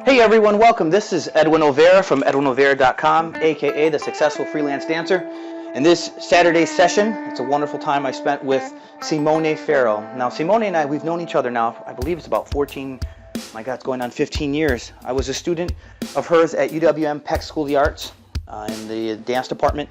Hey everyone, welcome. This is Edwin Olvera from edwinolovera.com, aka the Successful Freelance Dancer. In this Saturday session, it's a wonderful time I spent with Simone Ferro. Now, Simone and I, we've known each other now, I believe it's about 14, my God, it's going on 15 years. I was a student of hers at UWM Peck School of the Arts in the dance department.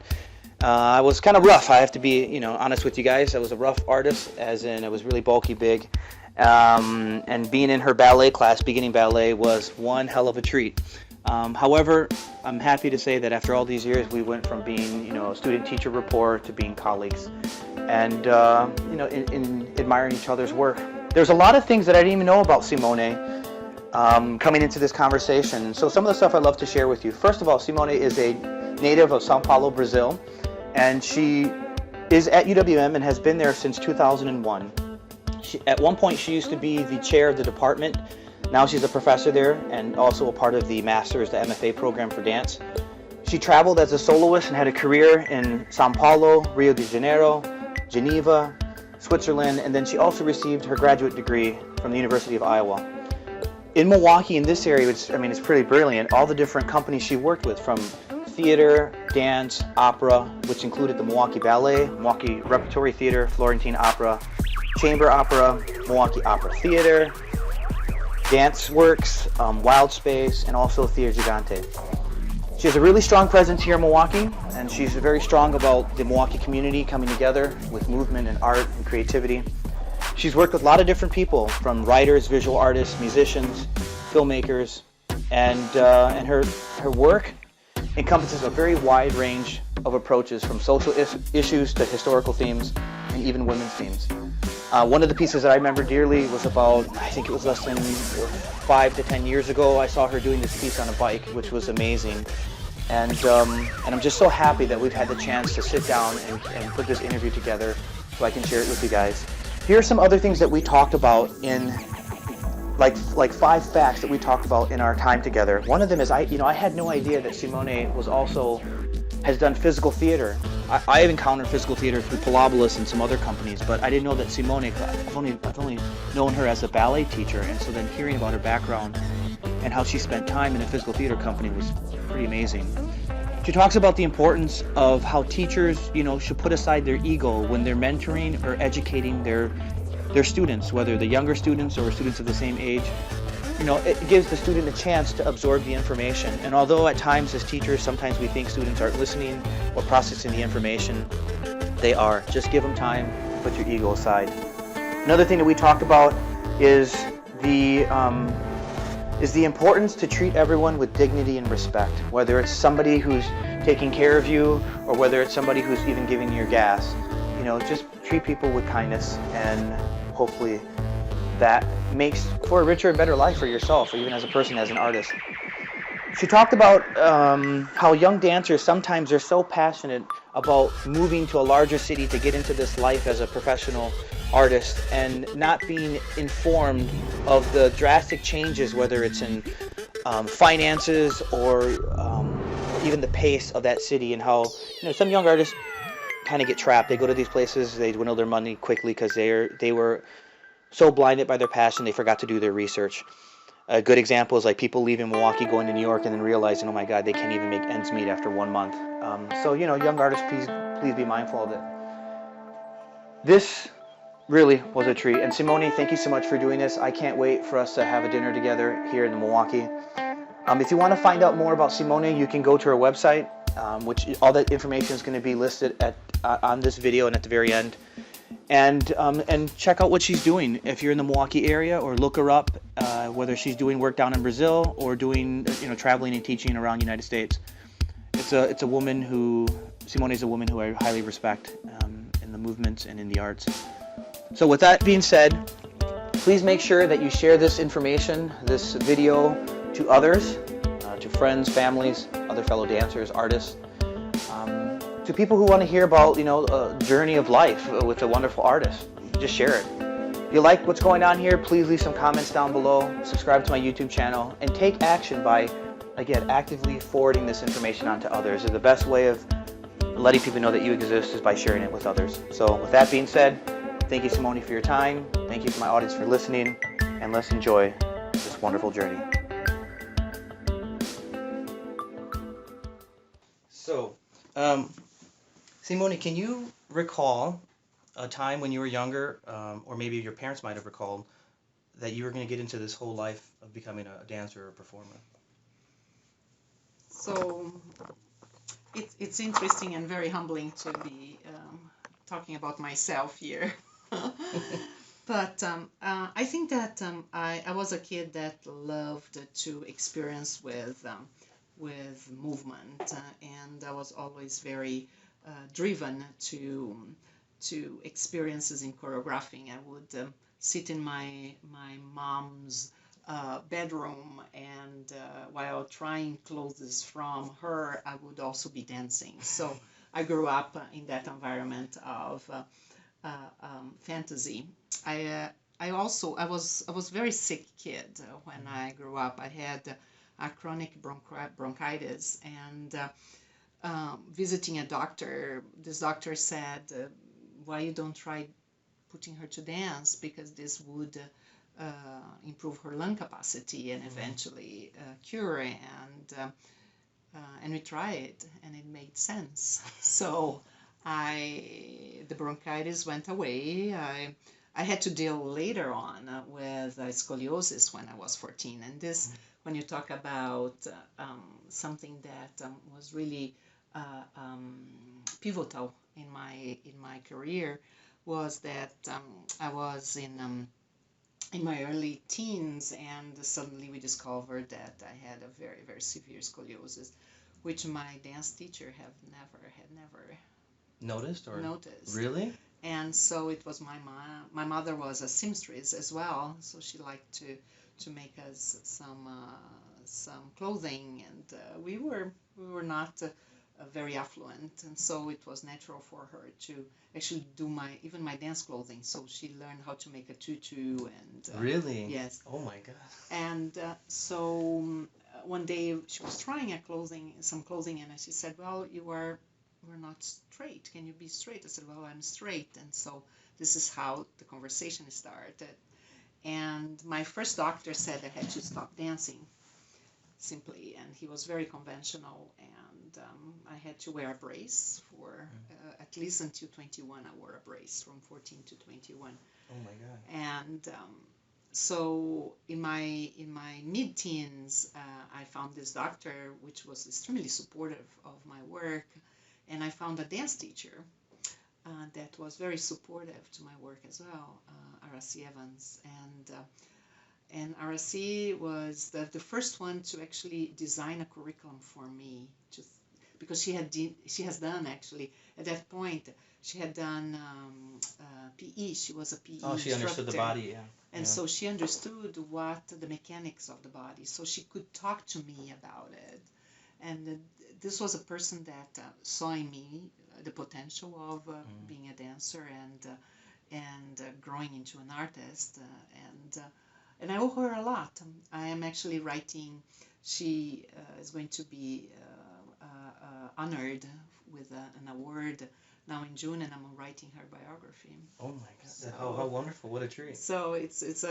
I was kind of rough, I have to be honest with you guys. I was a rough artist, as in I was really bulky, big. And being in her ballet class, beginning ballet, was one hell of a treat. However, I'm happy to say that after all these years, we went from being, student-teacher rapport to being colleagues, and in admiring each other's work. There's a lot of things that I didn't even know about Simone coming into this conversation. So some of the stuff I'd love to share with you. First of all, Simone is a native of São Paulo, Brazil, and she is at UWM and has been there since 2001. At one point, she used to be the chair of the department. Now she's a professor there and also a part of the master's, the MFA program for dance. She traveled as a soloist and had a career in São Paulo, Rio de Janeiro, Geneva, Switzerland, and then she also received her graduate degree from the University of Iowa. In Milwaukee, in this area, it's pretty brilliant. All the different companies she worked with, from theater, dance, opera, which included the Milwaukee Ballet, Milwaukee Repertory Theatre, Florentine Opera, Chamber Opera, Milwaukee Opera Theater, Danceworks, Wild Space, and also Theater Gigante. She has a really strong presence here in Milwaukee, and she's very strong about the Milwaukee community coming together with movement and art and creativity. She's worked with a lot of different people, from writers, visual artists, musicians, filmmakers, and her work encompasses a very wide range of approaches, from social issues to historical themes and even women's themes. One of the pieces that I remember dearly was about, I think it was less than 5 to 10 years ago, I saw her doing this piece on a bike, which was amazing. And I'm just so happy that we've had the chance to sit down and put this interview together so I can share it with you guys. Here are some other things that we talked about in, like 5 facts that we talked about in our time together. One of them is, I had no idea that Simone has done physical theater. I have encountered physical theater through Pilobolus and some other companies, but I didn't know that Simone, I've only known her as a ballet teacher, and so then hearing about her background and how she spent time in a physical theater company was pretty amazing. She talks about the importance of how teachers, should put aside their ego when they're mentoring or educating their students, whether the younger students or students of the same age. It gives the student a chance to absorb the information. And although at times as teachers, sometimes we think students aren't listening or processing the information, they are. Just give them time, put your ego aside. Another thing that we talked about is the importance to treat everyone with dignity and respect, whether it's somebody who's taking care of you or whether it's somebody who's even giving you your gas. Just treat people with kindness, and hopefully that makes for a richer and better life for yourself, or even as a person, as an artist. She talked about how young dancers sometimes are so passionate about moving to a larger city to get into this life as a professional artist and not being informed of the drastic changes, whether it's in finances or even the pace of that city, and how some young artists kind of get trapped. They go to these places, they dwindle their money quickly because they were so blinded by their passion they forgot to do their research. A good example is like people leaving Milwaukee, going to New York, and then realizing, oh my God, they can't even make ends meet after 1 month. So young artists, please be mindful of it. This really was a treat. And Simone, thank you so much for doing this. I can't wait for us to have a dinner together here in Milwaukee. If you want to find out more about Simone, you can go to her website, which all that information is going to be listed on this video and at the very end. And check out what she's doing if you're in the Milwaukee area, or look her up, whether she's doing work down in Brazil or doing traveling and teaching around the United States. Simone is a woman who I highly respect in the movements and in the arts. So with that being said, please make sure that you share this information, this video, to others, to friends, families, other fellow dancers, artists, to people who want to hear about, a journey of life with a wonderful artist. Just share it. If you like what's going on here, please leave some comments down below, subscribe to my YouTube channel, and take action by, again, actively forwarding this information on to others. The best way of letting people know that you exist is by sharing it with others. So with that being said, thank you, Simone, for your time. Thank you to my audience for listening, and let's enjoy this wonderful journey. Simone, can you recall a time when you were younger, or maybe your parents might have recalled, that you were going to get into this whole life of becoming a dancer or a performer? So it's interesting and very humbling to be talking about myself here. But I think that I was a kid that loved to experience with movement, and I was always very driven to experiences in choreographing. I would sit in my mom's bedroom, and while trying clothes from her, I would also be dancing. So I grew up in that environment of fantasy. I I was very sick kid when I grew up. I had a chronic bronchitis, and visiting a doctor, this doctor said, "Why you don't try putting her to dance, because this would improve her lung capacity and eventually cure." And we tried, and it made sense. So the bronchitis went away. I had to deal later on with scoliosis when I was 14. And this, when you talk about something that was really pivotal in my career, was that I was in my early teens, and suddenly we discovered that I had a very, very severe scoliosis, which my dance teacher had never Noticed or noticed. really? And so it was my mother was a seamstress as well, so she liked to make us some clothing, and we were not very affluent, and so it was natural for her to actually do even my dance clothing. So she learned how to make a tutu, and Really? yes. Oh my God. And so one day she was trying some clothing, and she said, "Well, we're not straight. Can you be straight?" I said, "Well, I'm straight." And so this is how the conversation started. And my first doctor said I had to stop dancing, simply, and he was very conventional, and I had to wear a brace for at least until 21. I wore a brace from 14 to 21. Oh my God. And so in my mid-teens, I found this doctor, which was extremely supportive of my work, and I found a dance teacher that was very supportive to my work as well, Aracy Evans. And Aracy was the first one to actually design a curriculum for me, because she has done, actually, at that point, she had done PE. She was a PE Oh, she understood the instructor. body, yeah. And so she understood what the mechanics of the body, so she could talk to me about it. And this was a person that saw in me the potential of being a dancer and growing into an artist. And I owe her a lot. I am actually writing. She is going to be honored with an award now in June, and I'm writing her biography. Oh my God! So, how wonderful! What a treat! So it's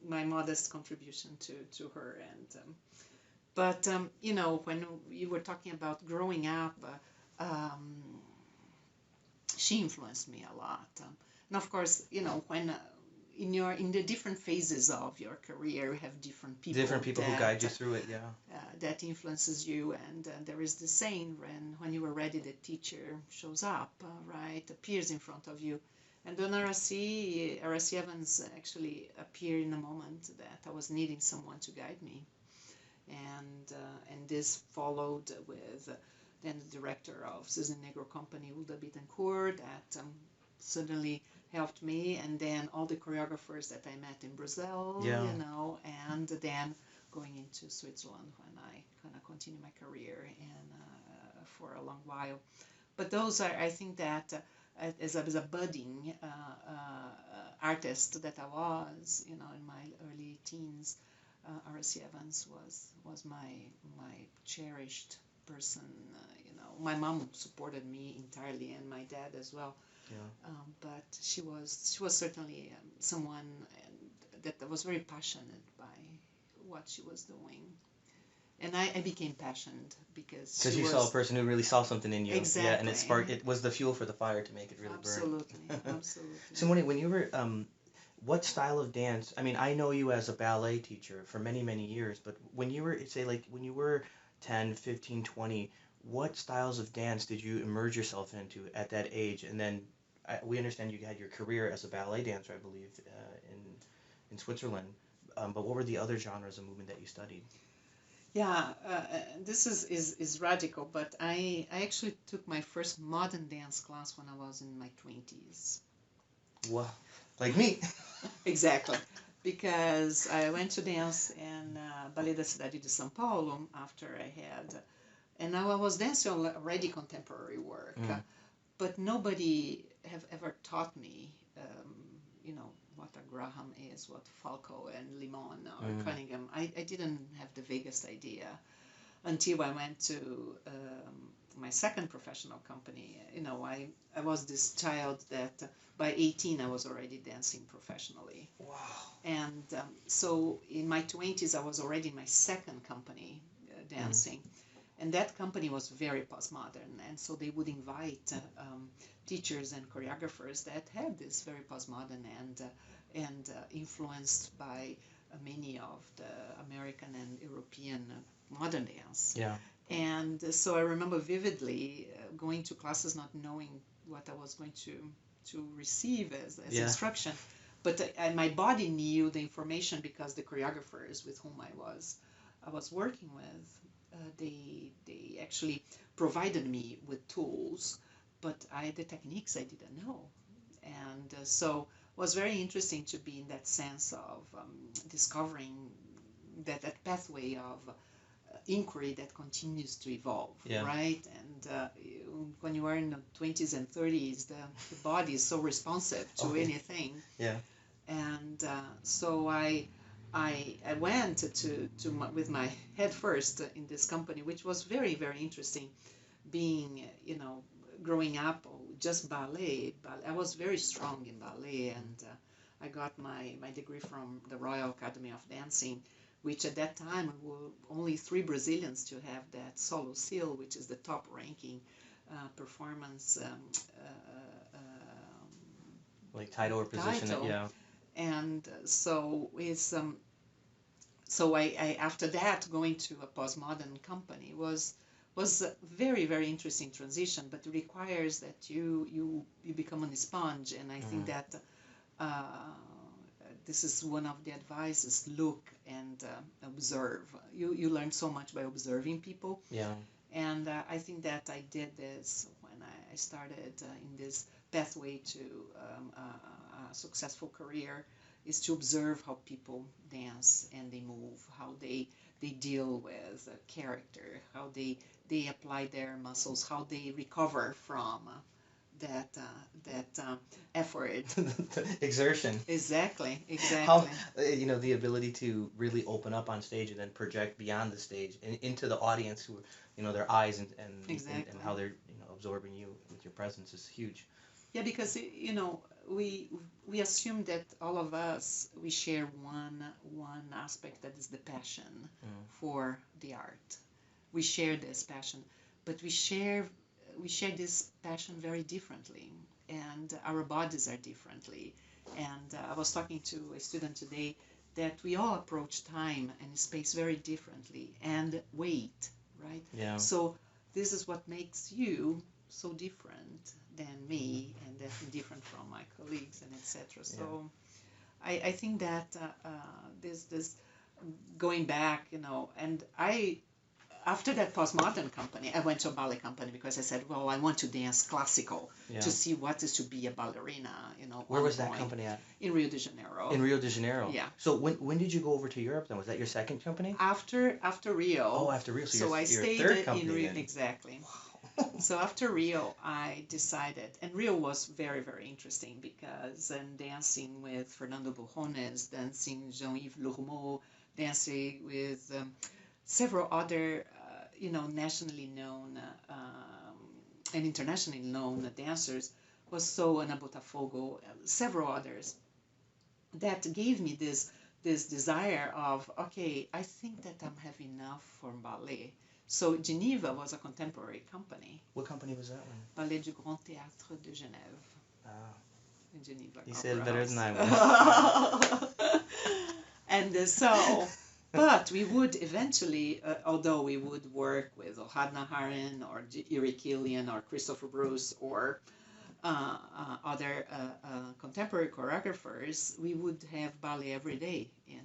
my modest contribution to her. And but when you were talking about growing up, she influenced me a lot. And of course, when in the different phases of your career, you have different people who guide you through it, yeah. That influences you. And there is the saying, when you are ready, the teacher shows up, right, appears in front of you. And then Aracy Evans actually appeared in a moment that I was needing someone to guide me. And this followed with then the director of Cisne Negro Company, Uda Bittencourt, that suddenly helped me, and then all the choreographers that I met in Brazil, and then going into Switzerland when I kind of continued my career for a long while. But those are, I think that as a budding artist that I was, in my early teens, Aracy Evans was my cherished person. My mom supported me entirely, and my dad as well. Yeah. But she was certainly someone that was very passionate by what she was doing. And I became passionate because Because you saw a person who really saw something in you. Exactly. Yeah, and it sparked. It was the fuel for the fire to make it really Absolutely, burn. absolutely. Simone, when you were what style of dance? I mean, I know you as a ballet teacher for many, many years, but when you were, say, like when you were 10, 15, 20, what styles of dance did you immerse yourself into at that age? And then we understand you had your career as a ballet dancer, I believe, in Switzerland. But what were the other genres of movement that you studied? Yeah, this is radical, but I actually took my first modern dance class when I was in my 20s. Wow, like me. Exactly, because I went to dance in Ballet da Cidade de São Paulo after I had, and now I was dancing already contemporary work, but nobody have ever taught me, you know, what a Graham is, what Falco and Limon or Cunningham. I didn't have the vaguest idea until I went to my second professional company. You know, I was this child that by 18 I was already dancing professionally. Wow. And so in my 20s I was already in my second company dancing. And that company was very postmodern, and so they would invite teachers and choreographers that had this very postmodern and influenced by many of the American and European modern dance. Yeah. And so I remember vividly going to classes not knowing what I was going to receive as instruction, but my body knew the information because the choreographers with whom I was working with. They actually provided me with tools, but the techniques I didn't know, and so it was very interesting to be in that sense of discovering that pathway of inquiry that continues to evolve, right? And when you are in the 20s and 30s, the body is so responsive to anything. Yeah. And so I went with my head first in this company, which was very, very interesting. Being, you know, growing up just ballet. I was very strong in ballet, and I got my degree from the Royal Academy of Dancing, which at that time were only 3 Brazilians to have that solo seal, which is the top ranking performance like title or position. Yeah. And so it's so I after that going to a postmodern company was a very, very interesting transition, but it requires that you become a sponge, and I think that this is one of the advices: look and observe. You learn so much by observing people. Yeah. And I think that I did this when I started in this pathway to a successful career, is to observe how people dance and they move, how they deal with character, how they apply their muscles, how they recover from that effort. Exertion. Exactly. How the ability to really open up on stage and then project beyond the stage and into the audience, who their eyes and how they're absorbing you with your presence is huge. Yeah, because we assume that all of us, we share one aspect, that is the passion for the art. We share this passion, but we share this passion very differently, and our bodies are differently. And I was talking to a student today that we all approach time and space very differently, and weight, right? Yeah. So this is what makes you so different than me, and definitely different from my colleagues, and etc. So I think that this going back, and after that postmodern company, I went to a ballet company because I said, well, I want to dance classical to see what is to be a ballerina. Where was that company at? In Rio de Janeiro. In Rio de Janeiro. Yeah. So when did you go over to Europe then? Was that your second company? After Rio. Oh, after Rio. So I stayed third company in Rio. then. Exactly. So after Rio, I decided, and Rio was very, very interesting because I'm dancing with Fernando Borrones, dancing Jean-Yves Lourmeau, dancing with several other, nationally known and internationally known dancers, was so Ana Botafogo, several others, that gave me this this desire of, okay, I think that I'm have enough for ballet. So Geneva was a contemporary company. What company was that one? Ballet du Grand Théâtre de Genève. Ah, In Geneva. you Opera said it better House. than I would. And so, but we would eventually, although we would work with Ohadna Harin or Eric Killian or Christopher Bruce or other contemporary choreographers, we would have ballet every day in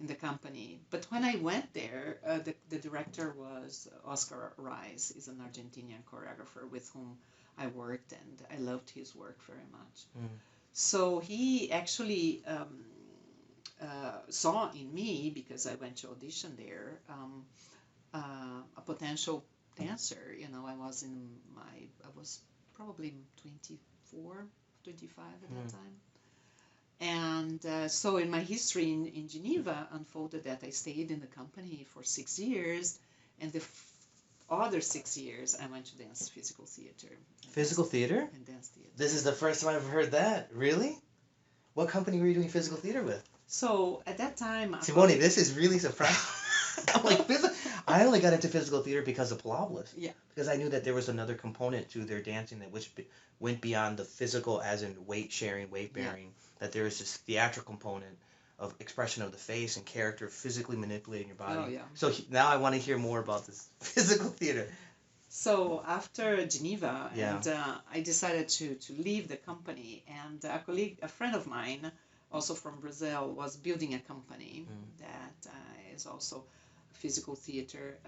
the company. But when I went there, the director was Oscar Rice. He's an Argentinian choreographer with whom I worked, and I loved his work very much. So he actually saw in me, because I went to audition there, a potential dancer. You know, I was probably 24, 25 at that time. And so in my history in Geneva unfolded that I stayed in the company for 6 years, and the other 6 years I went to dance physical theater. Physical theater? And dance theater. This is the first time I've heard that. Really? What company were you doing physical theater with? So at that time, Simone, this is really surprising. I'm like, I only got into physical theater because of Plovlis. Yeah. Because I knew that there was another component to their dancing that went beyond the physical, as in weight sharing, weight bearing. Yeah. That there was this theatrical component of expression of the face and character, physically manipulating your body. Oh, yeah. So now I want to hear more about this physical theater. So after Geneva, Yeah. and I decided to leave the company, and a friend of mine, also from Brazil, was building a company that is also physical theater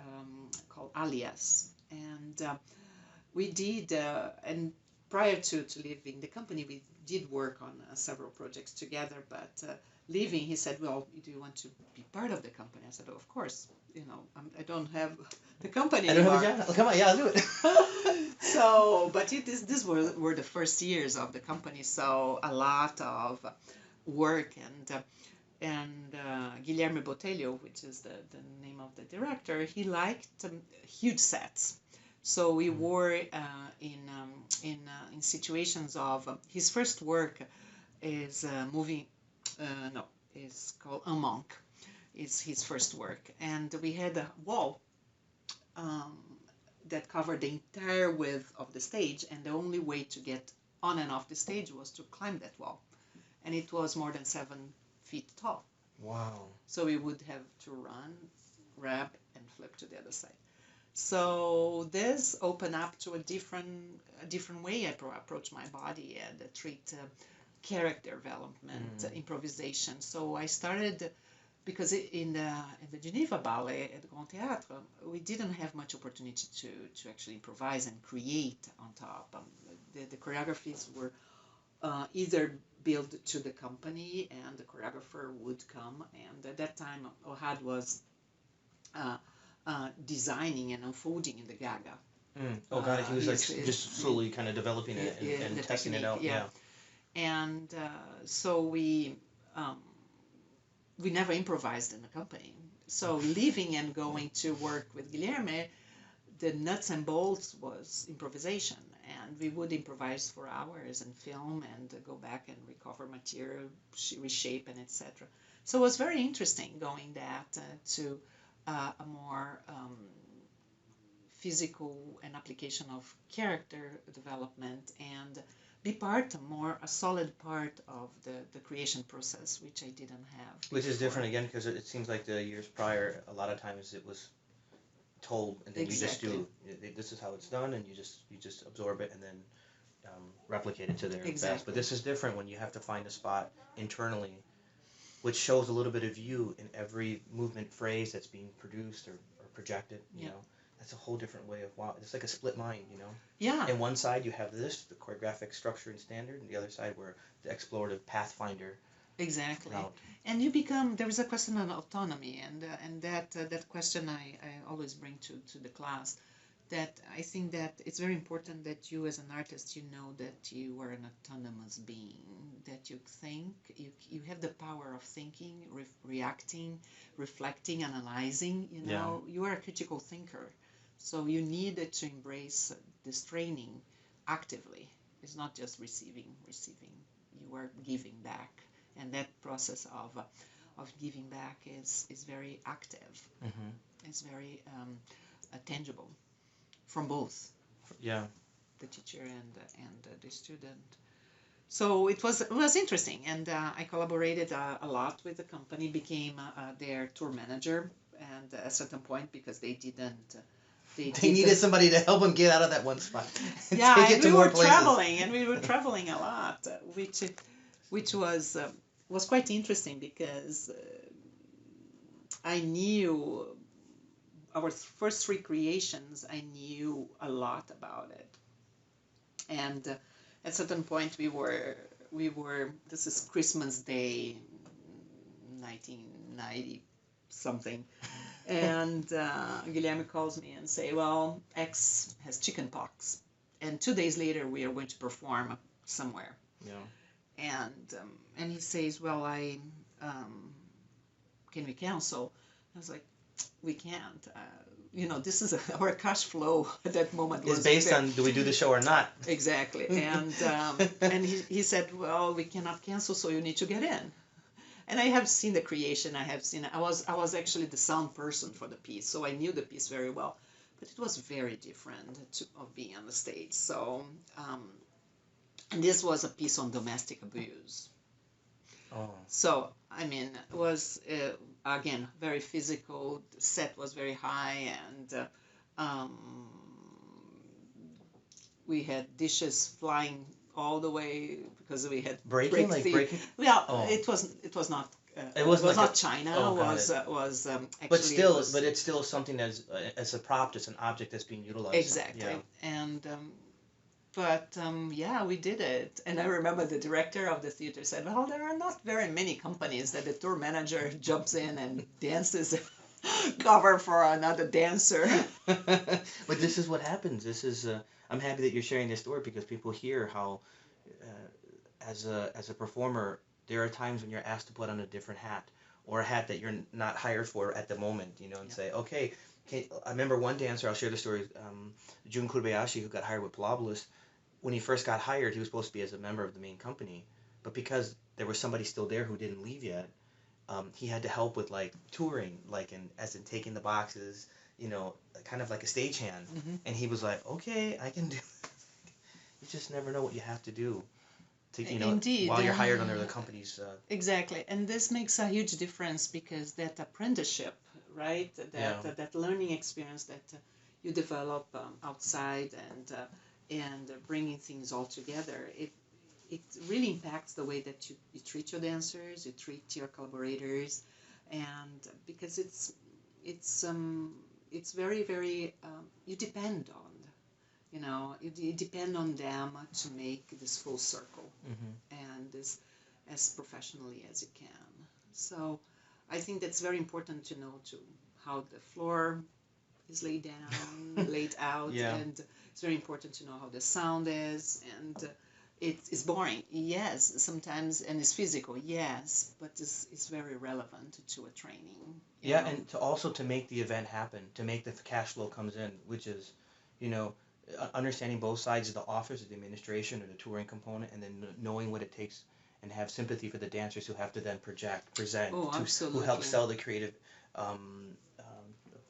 called Alias. And we did, and prior to leaving the company, we did work on several projects together, but leaving, he said, well, do you want to be part of the company? I said, oh, of course. You know, I don't have the company anymore. I don't have a job. Come on, yeah, I'll do it. So, but these were the first years of the company, so a lot of work, and Guilherme Botelho, which is the name of the director, he liked huge sets. So we were in situations of his first work is is called Un Monk. Is his first work, and we had a wall that covered the entire width of the stage, and the only way to get on and off the stage was to climb that wall, and it was more than 7 feet tall. Wow. So we would have to run, grab, and flip to the other side. So this opened up to a different way I approach my body and treat character development, improvisation. So I started, because in the Geneva Ballet at the Grand Théâtre, we didn't have much opportunity to actually improvise and create on top. The choreographies were either built to the company, and the choreographer would come. And at that time, Ohad was designing and unfolding in the Gaga. Oh, God, he was just slowly kind of developing it and testing technique, it out. Yeah. And so we never improvised in the company. So leaving and going to work with Guilherme, the nuts and bolts was improvisation. And we would improvise for hours and film and go back and recover material, reshape, and etc. So it was very interesting going that to a more physical and application of character development, and be a solid part of the creation process, which I didn't have before. Which is different again, because it seems like the years prior, a lot of times it was told, and then Exactly. you just do, this is how it's done, and you just absorb it and then replicate it to their Exactly. best. But this is different when you have to find a spot internally, which shows a little bit of you in every movement phrase that's being produced or projected, you know. That's a whole different way of, wow, it's like a split mind, you know. Yeah. And one side you have this, the choreographic structure and standard, and the other side where the explorative pathfinder. Exactly. Route. And there is a question on autonomy, and that question I always bring to the class, that I think that it's very important that you as an artist, you know that you are an autonomous being, that you think, you have the power of thinking, reacting, reflecting, analyzing, you know. Yeah. You are a critical thinker. So you need to embrace this training actively. It's not just receiving. You are giving back and that process of giving back is very active. It's very tangible from both. Yeah. The teacher and the student. So it was interesting, and I collaborated a lot with the company, became their tour manager, and at a certain point, because they didn't. They needed somebody to help them get out of that one spot. Yeah, Take it and to we more were places. traveling, and we were traveling a lot, which was quite interesting because I knew our first 3 creations. I knew a lot about it, and at a certain point we were. This is Christmas Day, 1990 something. And Guilherme calls me and say, well, X has chicken pox, and 2 days later we are going to perform somewhere. Yeah. And he says, well, can we cancel? I was like, we can't. This is our cash flow at that moment. It's based on do we do the show or not? Exactly. And he said, well, we cannot cancel, so you need to get in. And I have seen the creation. I was actually the sound person for the piece, so I knew the piece very well. But it was very different of being on the stage. So, and this was a piece on domestic abuse. Oh. So, I mean, it was, again, very physical. The set was very high, and we had dishes flying all the way because we had breaking. Well, oh. it was not. It was not China. Oh, was actually. But still, it's still something that's as a prop, it's an object that's being utilized. Exactly, yeah. And yeah, we did it. And I remember the director of the theater said, "Well, there are not very many companies that the tour manager jumps in and dances." Cover for another dancer. But this is what happens. This is I'm happy that you're sharing this story because people hear how as a performer there are times when you're asked to put on a different hat or a hat that you're not hired for at the moment, and say, okay, I remember one dancer, I'll share the story, Jun Kurebayashi, who got hired with Pilobolus. When he first got hired, he was supposed to be as a member of the main company, but because there was somebody still there who didn't leave yet, he had to help with touring, as in taking the boxes, kind of like a stagehand. Mm-hmm. And he was like, okay, I can do it. You just never know what you have to do to, Indeed. while you're hired under the company's. Exactly. And this makes a huge difference because that apprenticeship, right? That learning experience that you develop outside and bringing things all together, it really impacts the way that you treat your dancers, you treat your collaborators, and because it's very, very you depend on, you depend on them to make this full circle, and this as professionally as you can. So I think that's very important to know how the floor is laid down, laid out, and it's very important to know how the sound is, and it's boring, yes, sometimes, and it's physical, yes, but it's very relevant to a training. Yeah, know? And to make the event happen, to make the cash flow comes in, which is, understanding both sides of the office, of the administration, or the touring component, and then knowing what it takes, and have sympathy for the dancers who have to then present, who help sell the creative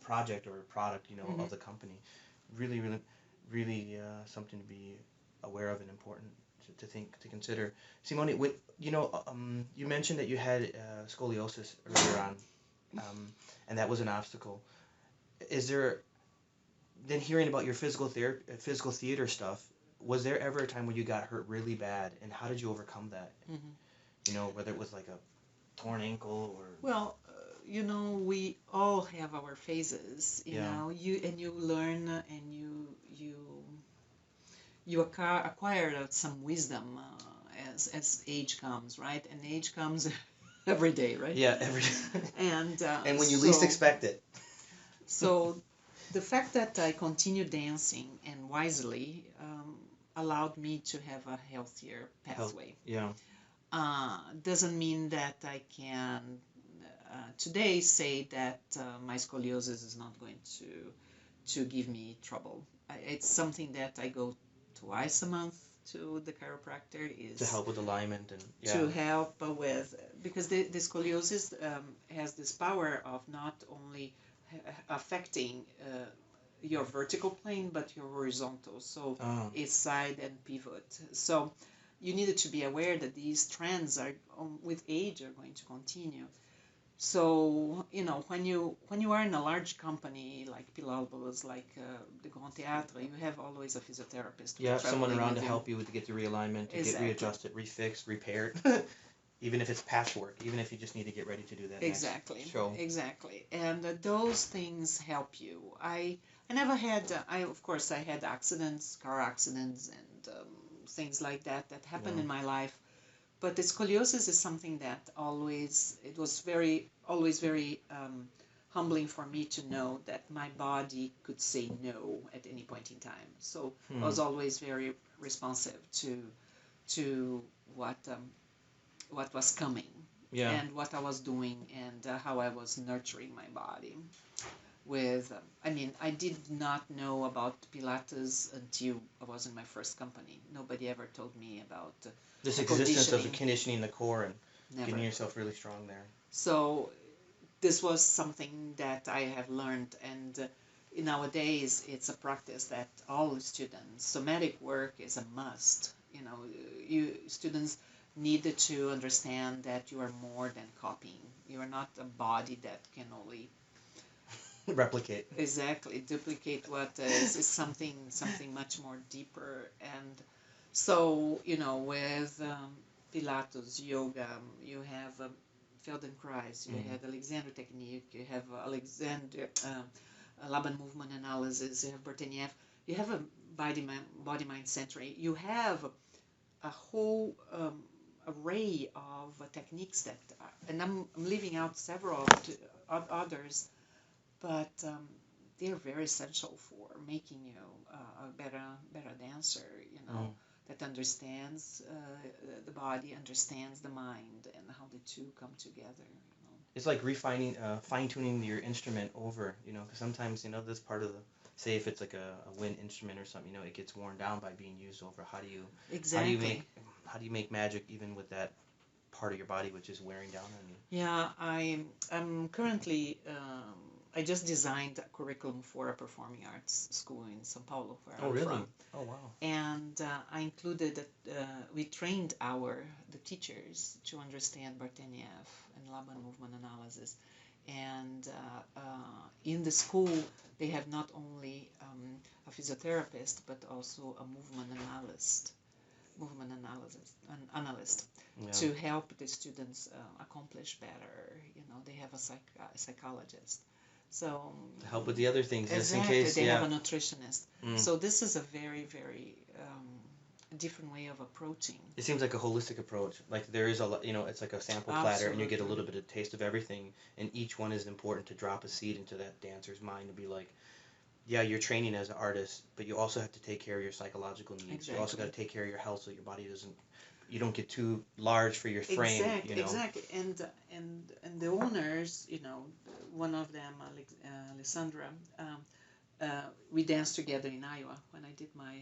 project or product, of the company. Really, really, really something to be aware of and important to consider. Simone, you mentioned that you had scoliosis earlier on, and that was an obstacle. Is there, then hearing about your physical theater stuff, was there ever a time when you got hurt really bad, and how did you overcome that? Whether it was like a torn ankle or... Well, we all have our phases, you learn and you acquire some wisdom as age comes, right? And age comes every day, right? Yeah, every day. And when you least expect it. So the fact that I continued dancing and wisely allowed me to have a healthier pathway. Doesn't mean that I can today say that my scoliosis is not going to give me trouble. It's something that I go twice a month to the chiropractor is To help with alignment and to help with, because the scoliosis has this power of not only affecting your vertical plane but your horizontal, so it's side and pivot. So you needed to be aware that these trends are with age are going to continue. So when you are in a large company like Pilalbos, like the Grand Theatre, you have always a physiotherapist. You have someone traveling around with to help you with to get the realignment, to get readjusted, refixed, repaired. Even if it's patchwork, even if you just need to get ready to do that Exactly. next show. Exactly. And those things help you. I never had, of course, I had accidents, car accidents, and things like that happened in my life. But the scoliosis is something that always very humbling for me to know that my body could say no at any point in time. So I was always very responsive to what was coming and what I was doing and how I was nurturing my body. I did not know about Pilates until I was in my first company. Nobody ever told me about this existence of conditioning the core and getting yourself really strong there. So this was something that I have learned, and nowadays it's a practice that all students, somatic work is a must. Students need to understand that you are more than copying. You are not a body that can only replicate. Exactly, duplicate what is something much more deeper. And so with Pilates, yoga, you have Feldenkrais, you have Alexander technique, you have Alexander Laban movement analysis, you have Bertenieff, you have a body mind century, you have a whole array of techniques that and I'm leaving out several others, but they're very essential for making you a better dancer, that understands the body, understands the mind, and how the two come together. It's like refining, fine-tuning your instrument over, because sometimes, this part of the, say if it's like a wind instrument or something, it gets worn down by being used over. How do you make magic even with that part of your body which is wearing down on you? Yeah, I'm currently I just designed a curriculum for a performing arts school in São Paulo, where I'm from. Oh, wow. And I included that we trained the teachers to understand Bertenieff and Laban movement analysis. And in the school, they have not only a physiotherapist, but also a movement analyst to help the students accomplish better. They have a psychologist. So to help with the other things, just in exactly, case they have a nutritionist. So this is a very, very different way of approaching. It seems like a holistic approach. Like there is it's like a sample platter, and you get a little bit of taste of everything, and each one is important to drop a seed into that dancer's mind to be like, yeah, you're training as an artist, but you also have to take care of your psychological needs. Exactly. You also got to take care of your health so your body you don't get too large for your frame. Exactly. And the owners, one of them, Alessandra, we danced together in Iowa when I did my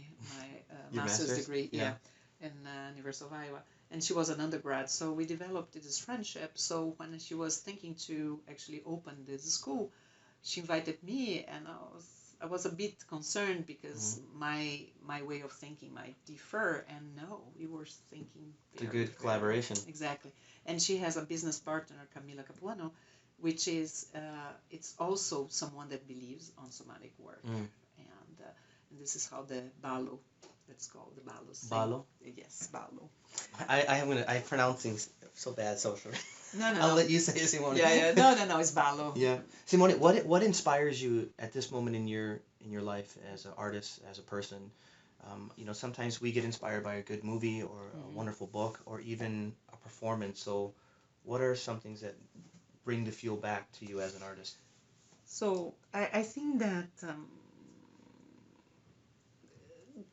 master's degree. Yeah. In University of Iowa, and she was an undergrad, so we developed this friendship. So when she was thinking to actually open this school, she invited me, and I was a bit concerned because my way of thinking might differ, and no, we were thinking it's a good collaboration. Exactly. And she has a business partner, Camila Capuano, which is it's also someone that believes on somatic work. And this is how the Ballo, that's called the Ballo. Ballo? Yes, Ballo. I pronounce things so bad, so sorry. No. I'll let you say it, Simone. Yeah. No, it's Ballo. Yeah. Simone, what inspires you at this moment in your life as an artist, as a person? Sometimes we get inspired by a good movie or a wonderful book or even a performance. So what are some things that bring the fuel back to you as an artist? So I think that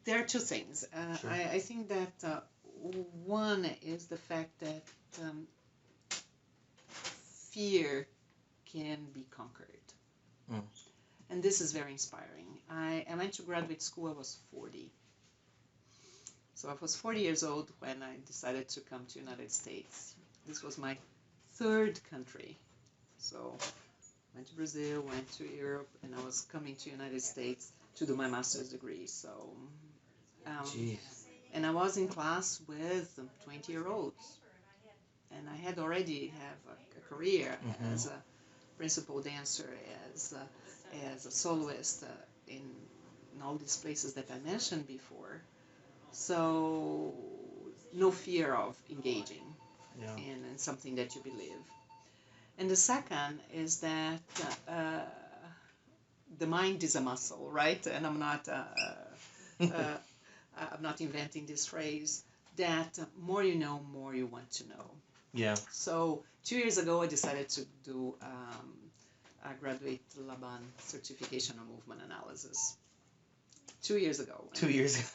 there are two things. Sure. I think that one is the fact that fear can be conquered. And this is very inspiring. I went to graduate school, I was 40. So I was 40 years old when I decided to come to United States. This was my third country. So went to Brazil, went to Europe, and I was coming to United States to do my master's degree. So, Jeez. and I was in class with 20-year-olds, and I had already have a career as a principal dancer, as a soloist in all these places that I mentioned before. So no fear of engaging in something that you believe. And the second is that the mind is a muscle, right? And I'm not inventing this phrase. That more you know, more you want to know. Yeah. So 2 years ago, I decided to do a graduate Laban certification on movement analysis. 2 years ago. 2 years ago.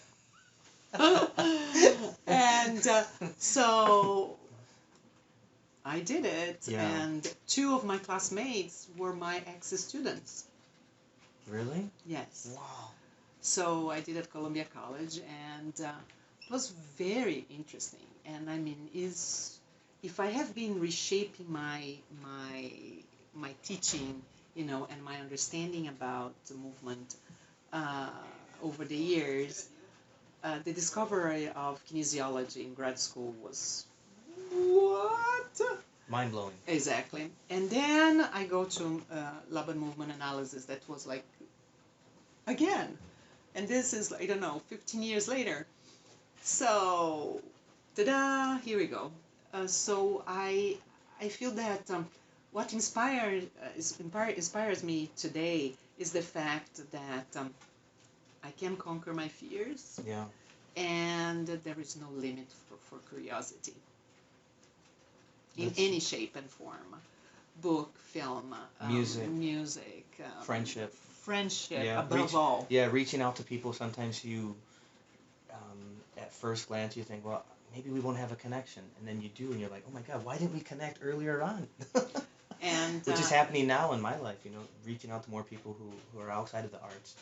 And so I did it, and 2 of my classmates were my ex-students. Really? Yes. Wow. So I did at Columbia College, and it was very interesting. And I mean, if I have been reshaping my teaching, and my understanding about the movement over the years, the discovery of kinesiology in grad school was what? Mind-blowing. Exactly. And then I go to Laban movement analysis. That was like, again, and this is, I don't know, 15 years later. So, ta-da, here we go. So I feel that what inspires me today is the fact that I can conquer my fears. Yeah. And there is no limit for curiosity. In any shape and form. Book, film, music. Friendship. Above all. Yeah, reaching out to people. Sometimes you, at first glance, you think, well, maybe we won't have a connection. And then you do, and you're like, oh my God, why didn't we connect earlier on? And which is happening now in my life, reaching out to more people who are outside of the arts.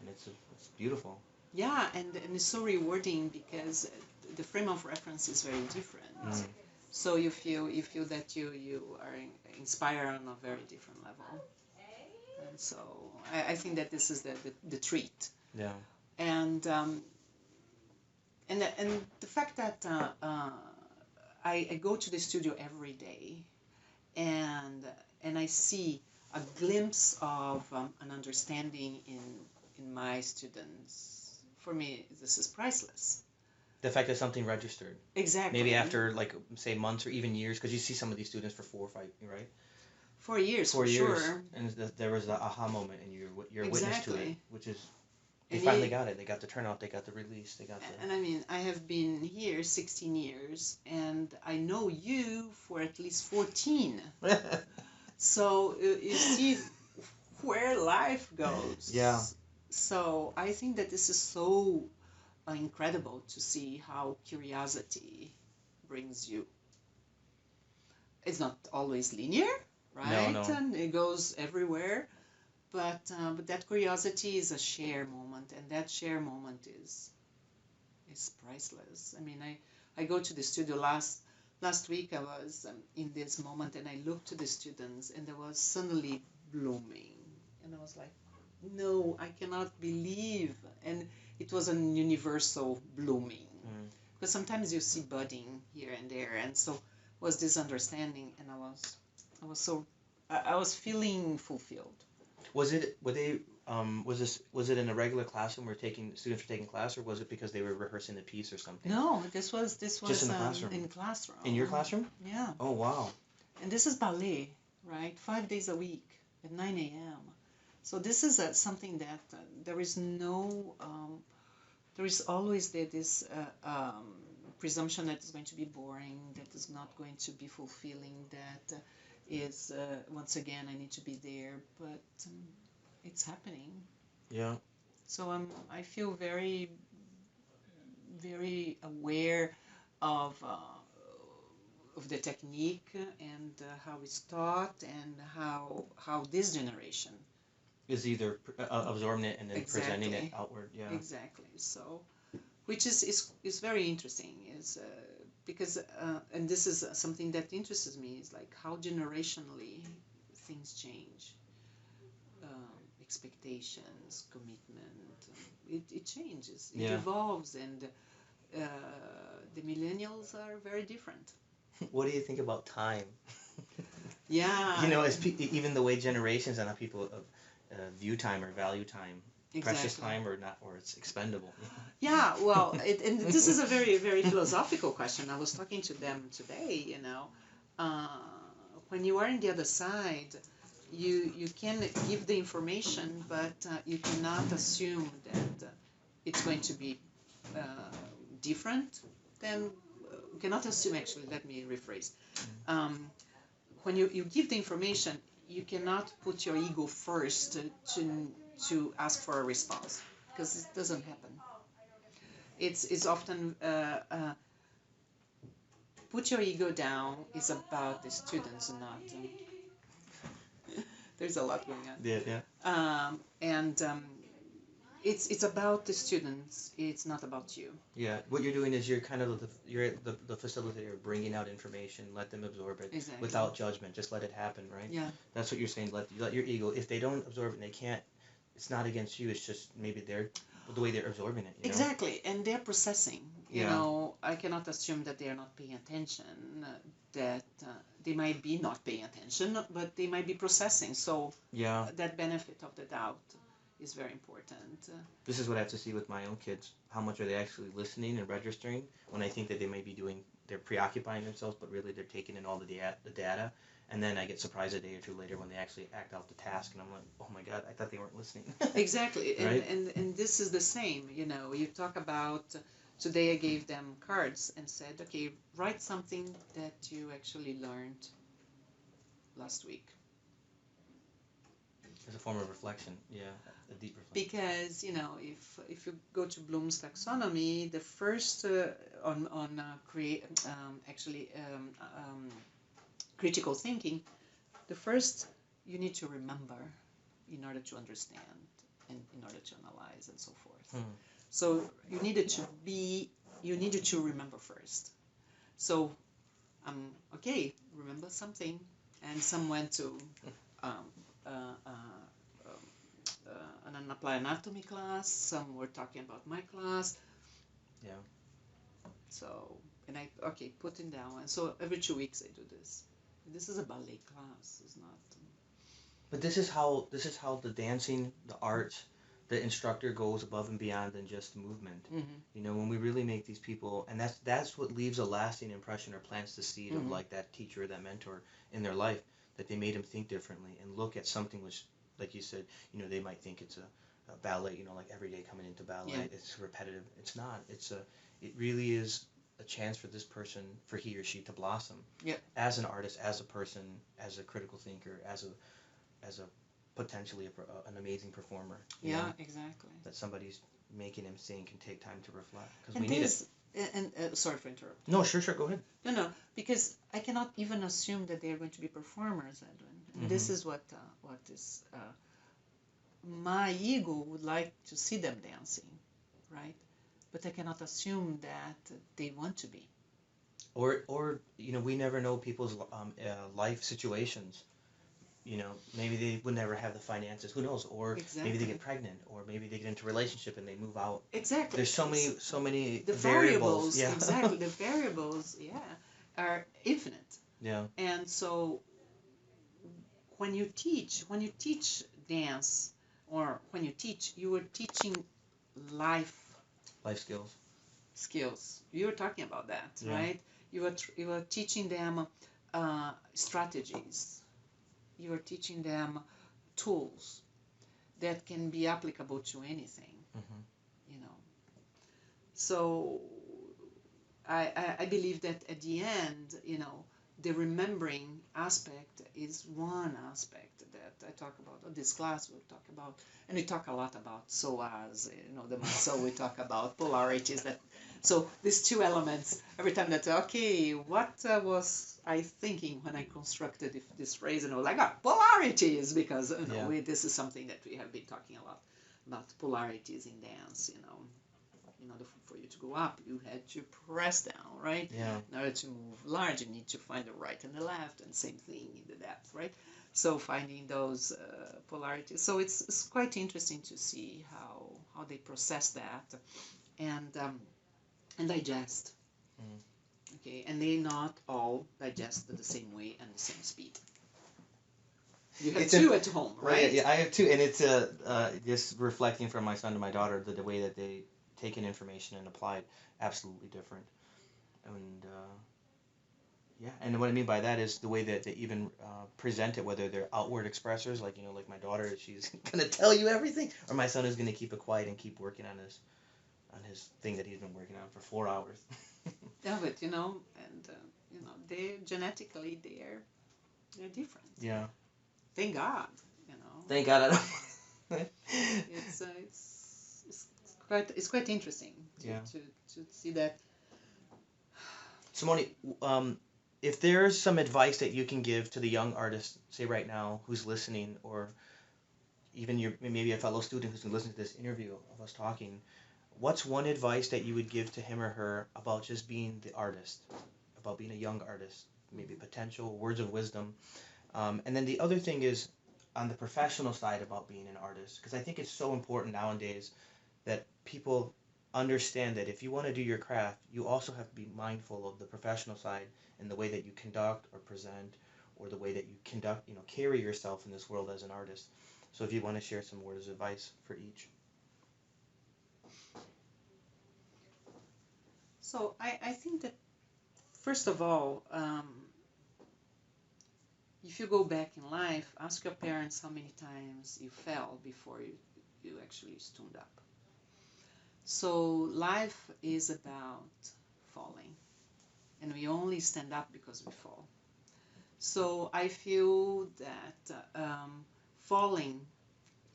And it's beautiful. Yeah, and it's so rewarding because the frame of reference is very different. So you feel that you are inspired on a very different level. And so I think that this is the treat. Yeah. And the fact that I go to the studio every day, and I see a glimpse of an understanding in my students. For me, this is priceless. The fact that something registered. Exactly. Maybe after, say, months or even years, because you see some of these students for 4 or 5, right? 4 years, 4 for years. sure. And there was the aha moment, and you're a witness to it, which is, they And finally got it. They got the turnout, they got the release, they got the... And I mean, I have been here 16 years, and I know you for at least 14. So you see where life goes. Yeah. So I think that this is so incredible to see how curiosity brings you. It's not always linear, right? No. And it goes everywhere. But that curiosity is a shared moment, and that shared moment is priceless. I mean, I go to the studio last week. I was in this moment, and I looked to the students, and there was suddenly blooming, and I was like, no, I cannot believe. And it was an universal blooming, because sometimes you see budding here and there, and so was this understanding, and I was feeling fulfilled. Was it in a regular classroom where students were taking class, or was it because they were rehearsing the piece or something? No, this was just in the classroom. In classroom. In your classroom? Yeah. Oh wow. And this is ballet, right? 5 days a week at 9 a.m. So this is something that there is always this presumption that is going to be boring, that is not going to be fulfilling, that is once again I need to be there, but it's happening. Yeah. So I feel very, very aware of the technique and how it's taught, and how this generation is either absorbing it and then Exactly. presenting it outward. Yeah. Exactly. So which is very interesting. Is because and this is something that interests me, is like how generationally things change. Expectations, commitment, it changes, it evolves, and the millennials are very different. What do you think about time? Yeah. You know, even the way generations and how people view time or value time, precious time or not, or it's expendable. Yeah, well, and this is a very, very philosophical question. I was talking to them today, you know. When you are on the other side, you can give the information, but you cannot assume that it's going to be different. Then you cannot assume, actually, let me rephrase. When you give the information, you cannot put your ego first to ask for a response, because it doesn't happen. It's often put your ego down is about the students, not there's a lot going on. Yeah. And it's about the students. It's not about you. Yeah. What you're doing is you're kind of the facilitator, bringing out information, let them absorb it without judgment. Just let it happen, right? Yeah. That's what you're saying. Let your ego. If they don't absorb it and they can't, it's not against you. It's just maybe the way they're absorbing it. You know? Exactly, and they're processing. You know, I cannot assume that they are not paying attention. That they might be not paying attention, but they might be processing. So that benefit of the doubt is very important. This is what I have to see with my own kids. How much are they actually listening and registering when I think that they may be they're preoccupying themselves, but really they're taking in all the data. And then I get surprised a day or two later when they actually act out the task, and I'm like, oh my God, I thought they weren't listening. Exactly, right? and this is the same. You know, you talk about, today I gave them cards and said, okay, write something that you actually learned last week. As a form of reflection, a deep reflection. Because, you know, if you go to Bloom's taxonomy, the first critical thinking, the first you need to remember in order to understand and in order to analyze and so forth. So you needed to remember first. So okay, remember something, and some went to an applied anatomy class, some were talking about my class. Yeah. So, and I put it down, and so every 2 weeks I do this. This is a ballet class, it's not. But this is how the dancing, the arts, the instructor goes above and beyond than just movement. Mm-hmm. You know, when we really make these people, and that's what leaves a lasting impression or plants the seed of like that teacher or that mentor in their life, that they made them think differently and look at something which, like you said, you know, they might think it's a ballet, you know, like every day coming into ballet, it's repetitive. It's not. It really is a chance for this person, for he or she to blossom as an artist, as a person, as a critical thinker, as a potentially an amazing performer. Yeah, know? Exactly. That somebody's making him think and take time to reflect, because And we need it. And sorry for interrupting. No, sure, go ahead. No, because I cannot even assume that they are going to be performers, Edwin. And this is what is my ego would like to see them dancing, right? But I cannot assume that they want to be. Or you know, we never know people's life situations. You know, maybe they would never have the finances. Who knows? Or maybe they get pregnant, or maybe they get into a relationship and they move out. Exactly. There's so many the variables. Yeah. Exactly. The variables, are infinite. Yeah. And so when you teach dance, or when you teach, you are teaching life skills. You were talking about that, right? You are teaching them strategies. You are teaching them tools that can be applicable to anything. You know. So I believe that at the end, you know, the remembering aspect is one aspect that I talk about. This class we'll talk about, and we talk a lot about psoas, you know, the muscle. We talk about polarities. So these two elements. Every time that what was I thinking when I constructed this phrase? And I was like, polarities, because you know, this is something that we have been talking a lot about polarities in dance. You know, in order for you to go up, you had to press down, right? Yeah. In order to move large, you need to find the right and the left, and same thing in the depth, right? So finding those polarities. So it's quite interesting to see how they process that and digest. Mm. Okay, and they not all digest at the same way and the same speed. You have two at home, right? Yeah, I have two, and it's just reflecting from my son to my daughter the way that they take in information and apply it, absolutely different. And yeah, and what I mean by that is the way that they even present it, whether they're outward expressors, like like my daughter, she's gonna tell you everything, or my son is gonna keep it quiet and keep working on his thing that he's been working on for 4 hours. Yeah, but they genetically they're different. Yeah. Thank God, Thank God I don't. It's quite interesting to see that. Simone, if there's some advice that you can give to the young artist, say right now, who's listening, or even maybe a fellow student who's going to listen to this interview of us talking, what's one advice that you would give to him or her about just being the artist, about being a young artist, maybe potential, words of wisdom? And then the other thing is on the professional side about being an artist, because I think it's so important nowadays that people understand that if you want to do your craft, you also have to be mindful of the professional side and the way that you conduct or present, or the way that you conduct, carry yourself in this world as an artist. So if you want to share some words of advice for each. So I think that, first of all, if you go back in life, ask your parents how many times you fell before you actually stood up. So life is about falling, and we only stand up because we fall. So I feel that falling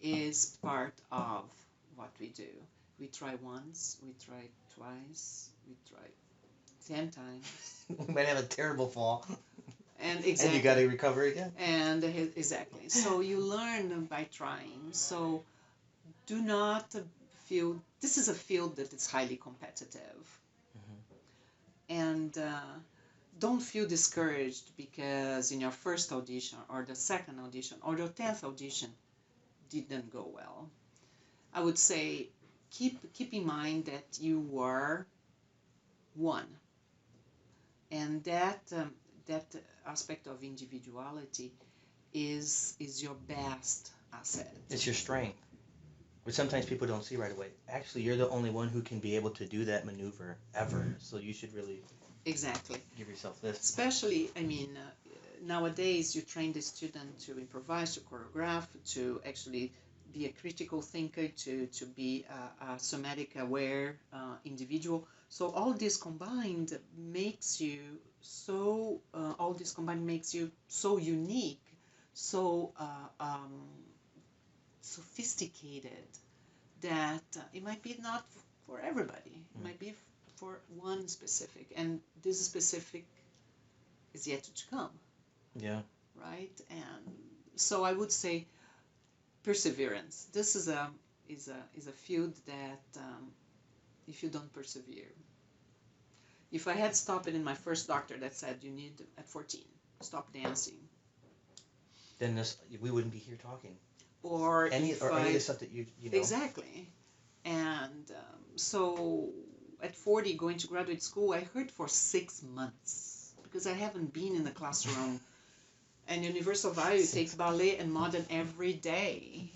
is part of what we do. We try once, we try twice, we try 10 times. We might have a terrible fall. And exactly. And you got to recover again. And exactly. So you learn by trying. So do not feel, this is a field that is highly competitive. Mm-hmm. And don't feel discouraged because in your first audition or the second audition or the 10th audition didn't go well. I would say keep in mind that you were one. And that aspect of individuality is your best asset. It's your strength, which sometimes people don't see right away. Actually, you're the only one who can be able to do that maneuver ever. So you should really give yourself this. Especially, nowadays you train the student to improvise, to choreograph, to actually be a critical thinker, to be a somatic aware individual. So all this combined makes you so unique, so sophisticated that it might be not for everybody. It might be for one specific, and this specific is yet to come. Yeah. Right, and so I would say perseverance. This is a field that if you don't persevere. If I had stopped it in my first doctor that said you need at 14 stop dancing, then we wouldn't be here talking. Or any of the stuff that you know. Exactly, and so at 40 going to graduate school, I hurt for 6 months because I haven't been in the classroom. And University of Iowa takes ballet and modern every day.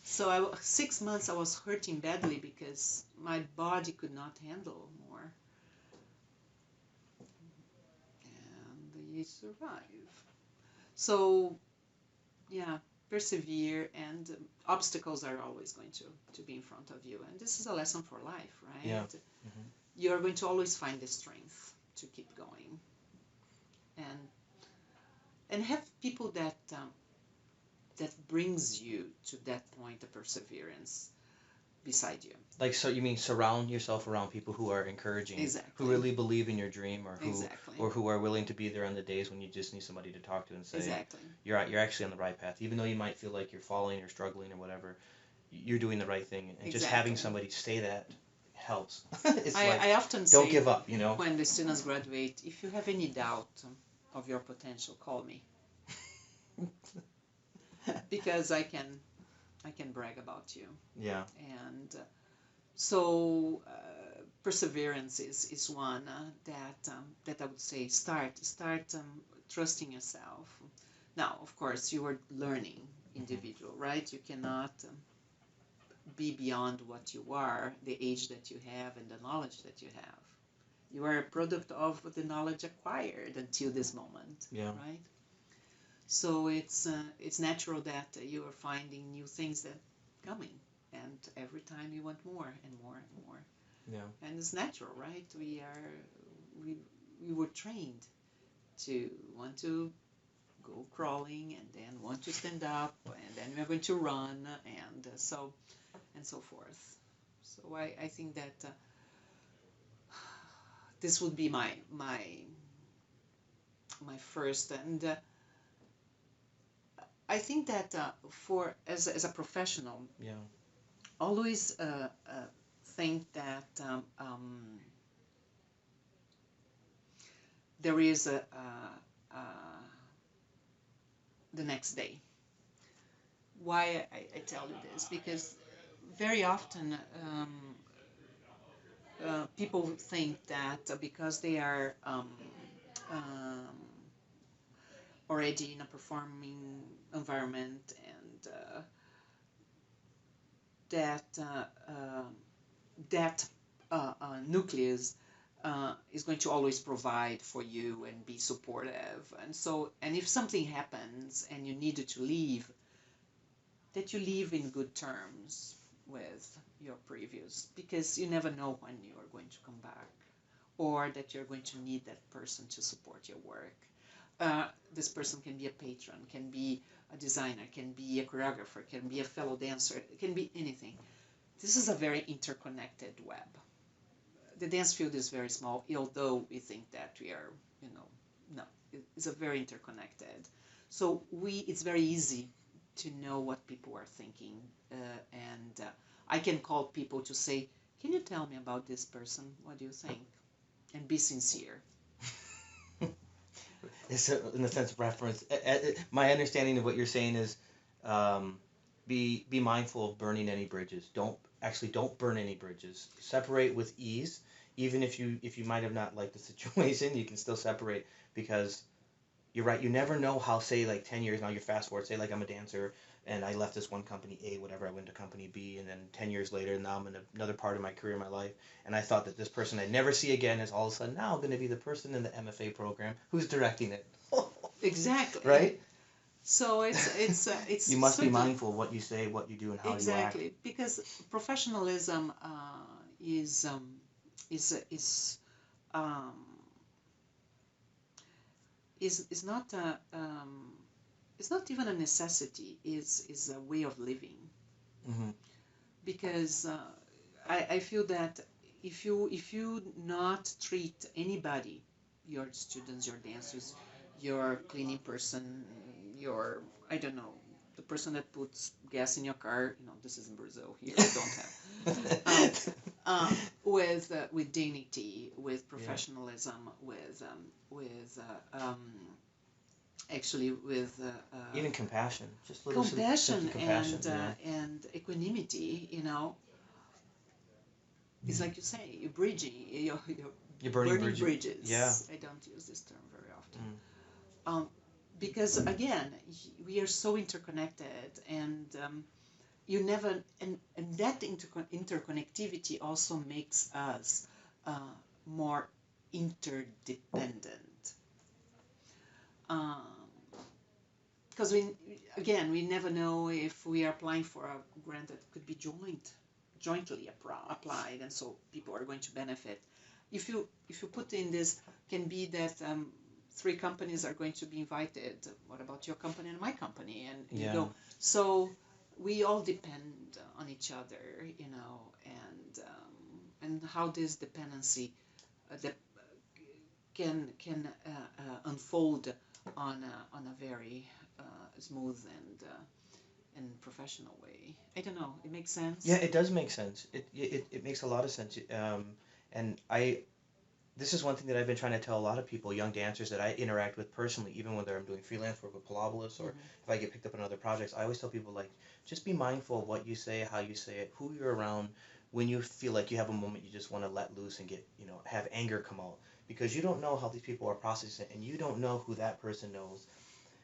So 6 months I was hurting badly because my body could not handle more. And you survive. So, yeah, persevere, and obstacles are always going to be in front of you. And this is a lesson for life, right? Yeah. Mm-hmm. You're going to always find the strength to keep going. And have people that brings you to that point of perseverance beside you. Like, so you mean surround yourself around people who are encouraging, exactly. who really believe in your dream, or who exactly. or who are willing to be there on the days when you just need somebody to talk to and say, exactly. you're actually on the right path, even though you might feel like you're falling or struggling or whatever, you're doing the right thing, and exactly. just having somebody say that helps. It's I often don't say give up, you know. when the students graduate, if you have any doubt of your potential, call me. Because I can brag about you. Yeah. And so perseverance is one that I would say start trusting yourself. Now, of course, you are learning individual, right? You cannot be beyond what you are, the age that you have, and the knowledge that you have. You are a product of the knowledge acquired until this moment, Yeah. right? So it's natural that you are finding new things that coming, and every time you want more and more and more. Yeah. And it's natural, right? We were trained to want to go crawling, and then want to stand up, and then we're going to run, and so forth. So I think that this would be my first, and I think that for as a professional, Yeah. always think that there is the next day. Why I tell you this? Because very often people think that because they are already in a performing environment, and that nucleus is going to always provide for you and be supportive. And if something happens and you needed to leave, that you leave in good terms with your previous, because you never know when you are going to come back, or that you're going to need that person to support your work. This person can be a patron, can be a designer, can be a choreographer, can be a fellow dancer, it can be anything. This is a very interconnected web. The dance field is very small, although we think that we are, no, it's a very interconnected. So it's very easy to know what people are thinking, and I can call people to say, can you tell me about this person? What do you think? And be sincere. It's in the sense of reference. My understanding of what you're saying is, be mindful of burning any bridges. Don't burn any bridges. Separate with ease, even if you might have not liked the situation, you can still separate, because you're right. You never know how, say, like 10 years now, you fast forward, say like I'm a dancer and I left this one company A, whatever, I went to company B, and then 10 years later, now I'm in another part of my career, my life, and I thought that this person I'd never see again is all of a sudden now going to be the person in the MFA program who's directing it. Exactly. Right? So it's You must be certainly, mindful of what you say, what you do, and how you act. exactly, because professionalism is um, is not it's not even a necessity. Is a way of living. Mm-hmm. Because I feel that if you not treat anybody, your students, your dancers, your cleaning person, your, I don't know, the person that puts gas in your car, this is in Brazil, here we don't have, with dignity, with professionalism, actually with even compassion, just little compassion compassion, and equanimity, it's like you say, you're bridging, You're burning bridges. Yeah. I don't use this term very often. Because again, we are so interconnected, and you never, and that interconnectivity also makes us more interdependent. Because we never know if we are applying for a grant that could be jointly applied, and so people are going to benefit. If you put in this, can be that 3 companies are going to be invited. What about your company and my company? And you go. So we all depend on each other, and how this dependency can unfold on a very smooth in professional way. I don't know. It makes sense. Yeah, it does make sense. It makes a lot of sense. And this is one thing that I've been trying to tell a lot of people, young dancers that I interact with personally, even whether I'm doing freelance work with Pilabolus or if I get picked up on other projects. I always tell people, like, just be mindful of what you say, how you say it, who you're around. When you feel like you have a moment, you just want to let loose and get, have anger come out, because you don't know how these people are processing it, and you don't know who that person knows.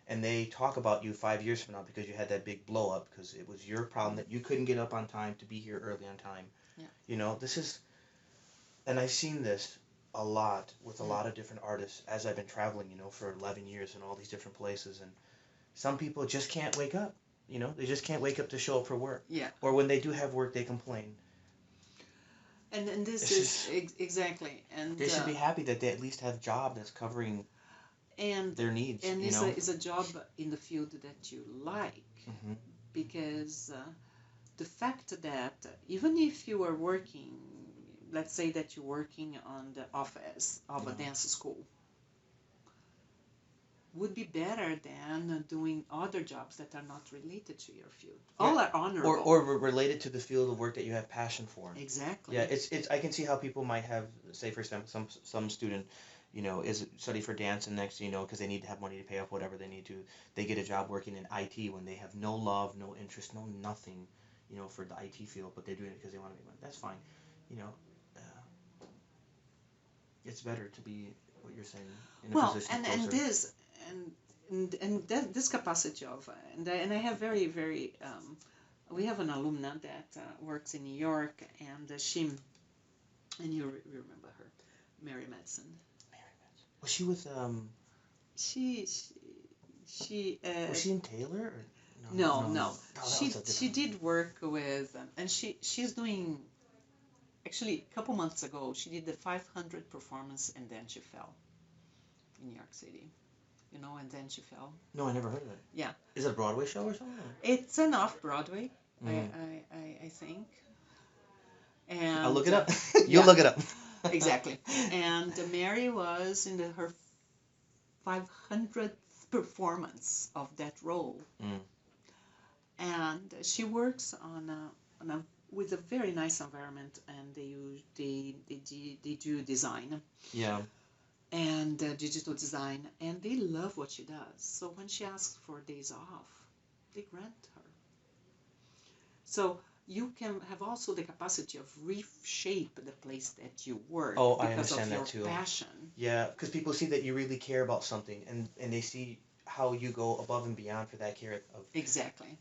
And they talk about you 5 years from now because you had that big blow up because it was your problem that you couldn't get up on time to be here early on time. Yeah. This is, and I've seen this a lot with a lot of different artists as I've been traveling, for 11 years in all these different places. And some people just can't wake up, they just can't wake up to show up for work. Yeah. Or when they do have work, they complain. And this is exactly. And they should be happy that they at least have a job that's covering their needs. And it's a job in the field that you like, because the fact that even if you are working, let's say that you're working on the office of a dance school, would be better than doing other jobs that are not related to your field. All are honorable. Or related to the field of work that you have passion for. Exactly. Yeah, it's I can see how people might have, say for example, some student, is study for dance, and next, because they need to have money to pay off whatever they need to, they get a job working in IT when they have no love, no interest, no nothing, for the IT field, but they're doing it because they want to make money. That's fine. It's better to be, what you're saying, in a position closer. And this capacity of, and I have very, very, we have an alumna that works in New York, and she, and you remember her, Mary Madsen. Was she with She was she in Taylor? Or? No. She did work with, and she's doing. Actually, a couple months ago, she did the 500 performance, and then she fell in New York City. And then she fell. No, I never heard of it. Yeah. Is it a Broadway show or something? It's an off-Broadway, I think. And I'll look it up. You'll look it up. Exactly. And Mary was in her 500th performance of that role. And she works with a very nice environment, and they do design. Yeah. And digital design, and they love what she does. So when she asks for days off, they grant her. So you can have also the capacity of reshape the place that you work because of your passion. Yeah, because people see that you really care about something, and they see how you go above and beyond for that care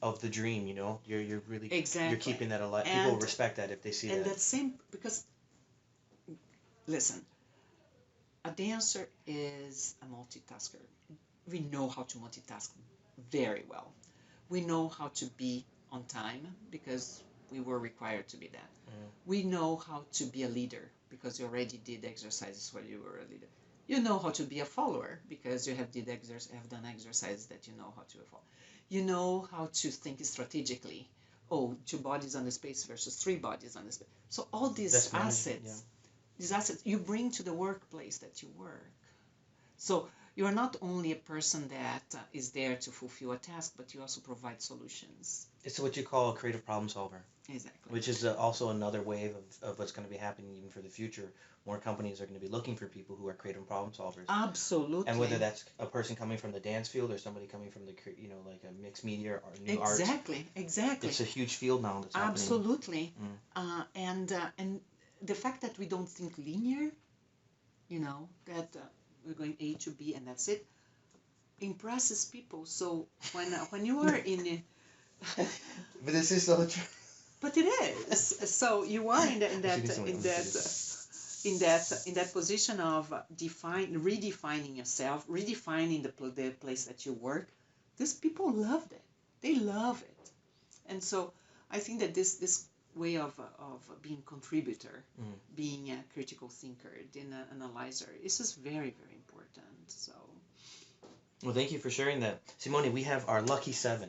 of the dream. You're really you're keeping that alive. People will respect that if they see that. And that same, because listen, a dancer is a multitasker. We know how to multitask very well. We know how to be on time because we were required to be that. We know how to be a leader because you already did exercises while you were a leader. You know how to be a follower because you have done exercises that you know how to follow. You know how to think strategically. 2 bodies on the space versus 3 bodies on the space. So all these assets. These assets you bring to the workplace that you work. So you are not only a person that is there to fulfill a task, but you also provide solutions. It's what you call a creative problem solver. Exactly. Which is also another wave of what's going to be happening even for the future. More companies are going to be looking for people who are creative problem solvers. Absolutely. And whether that's a person coming from the dance field or somebody coming from the like a mixed media or new arts. Exactly. It's a huge field now that's happening. Absolutely. And the fact that we don't think linear, that we're going A to B and that's it, impresses people. So when you are in but this is so true. But it is. So you are in that position of redefining yourself, redefining the place that you work. These people loved it. They love it. And so I think that this way of being contributor, being a critical thinker, an analyzer, is just very, very important. So. Well, thank you for sharing that. Simone, we have our lucky 7.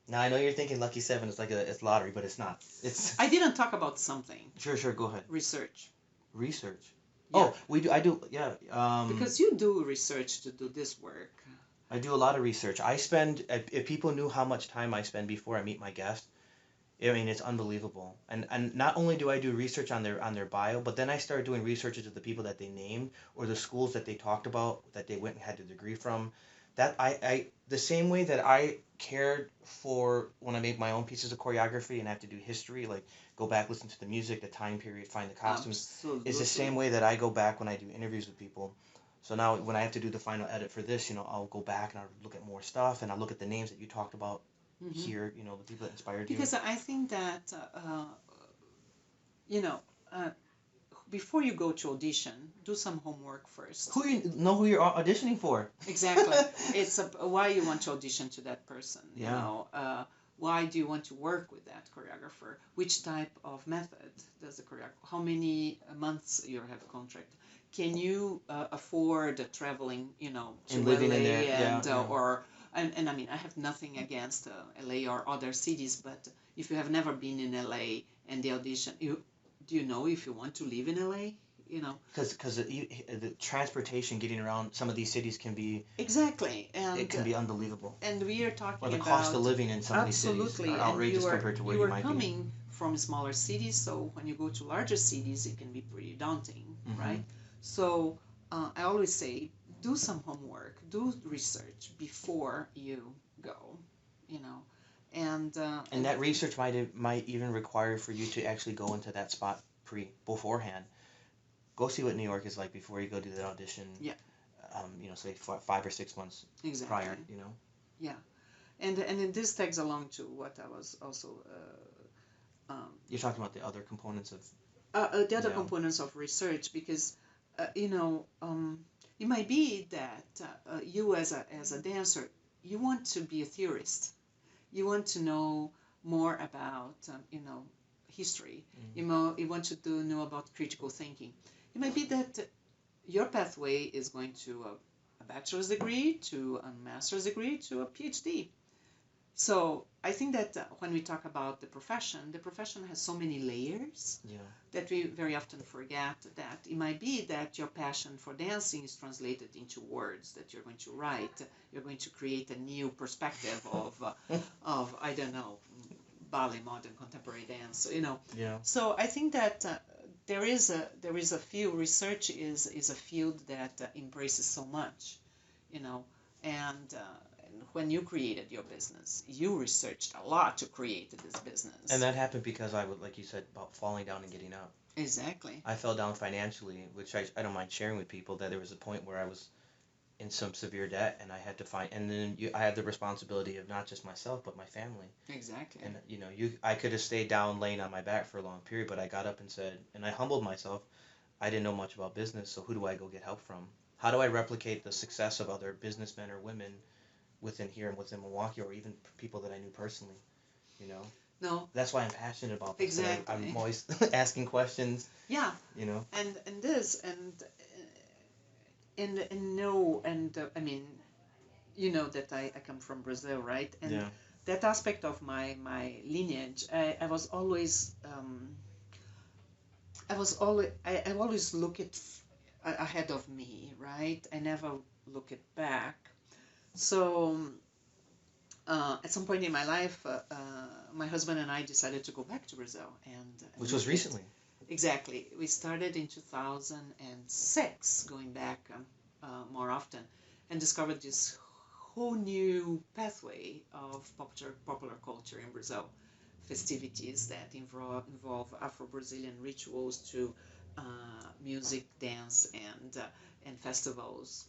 Now, I know you're thinking lucky 7 is like it's lottery, but it's not. I didn't talk about something. Sure, go ahead. Research. Yeah. Oh, we do. I do. Yeah. Because you do research to do this work. I do a lot of research. I spend, if people knew how much time I spend before I meet my guest, I mean, it's unbelievable. And not only do I do research on their bio, but then I start doing research into the people that they named or the schools that they talked about that they went and had a degree from. That I the same way that I cared for when I make my own pieces of choreography and I have to do history, like go back, listen to the music, the time period, find the costumes. Absolutely. It's the same way that I go back when I do interviews with people. So now when I have to do the final edit for this, I'll go back and I'll look at more stuff and I'll look at the names that you talked about here, the people that inspired you. Because I think that, you know, uh, before you go to audition, do some homework first. Who you know who you're auditioning for? Exactly. It's why you want to audition to that person. Yeah. You know, why do you want to work with that choreographer? Which type of method does the choreographer? How many months you have a contract? Can you afford traveling? To And living LA in there, and yeah. or and I mean I have nothing against LA or other cities, but if you have never been in LA and the audition, do you know if you want to live in LA? Because the transportation getting around some of these cities can be Exactly, and it can be unbelievable. and we are talking Or the about cost of living in some of these cities absolutely, are and outrageous compared to where you are might coming from smaller cities, so when you go to larger cities, it can be pretty daunting, right? So I always say, do some homework, do research before you go, and And that research might even require for you to actually go into that spot beforehand. Go see what New York is like before you go do that audition. Yeah. Say 5 or 6 months exactly. prior. Yeah, and then this tags along to what I was also. You're talking about the other components of. The other components of research, because it might be that you as a dancer, you want to be a theorist, you want to know more about history, you want to know about critical thinking. It might be that your pathway is going to a bachelor's degree, to a master's degree, to a PhD. So I think that when we talk about the profession has so many layers that we very often forget that it might be that your passion for dancing is translated into words that you're going to write. You're going to create a new perspective of I don't know, ballet, modern, contemporary dance. Yeah. So I think that there is a field. Research is a field that embraces so much, and when you created your business, you researched a lot to create this business. And that happened because like you said, about falling down and getting up. Exactly. I fell down financially, which I don't mind sharing with people, that there was a point where I was in some severe debt and I had to and then I had the responsibility of not just myself, but my family. Exactly. And, I could have stayed down laying on my back for a long period, but I got up and said, and I humbled myself, I didn't know much about business, so who do I go get help from? How do I replicate the success of other businessmen or women within Milwaukee, or even people that I knew personally, No. That's why I'm passionate about this. Exactly. I'm always asking questions. Yeah. And this and I mean, that I come from Brazil, right? And that aspect of my lineage, I was always I always look at ahead of me, right? I never look it back. So at some point in my life, my husband and I decided to go back to Brazil, which was recently. Exactly. We started in 2006, going back more often, and discovered this whole new pathway of popular culture in Brazil. Festivities that involve Afro-Brazilian rituals to music, dance, and festivals,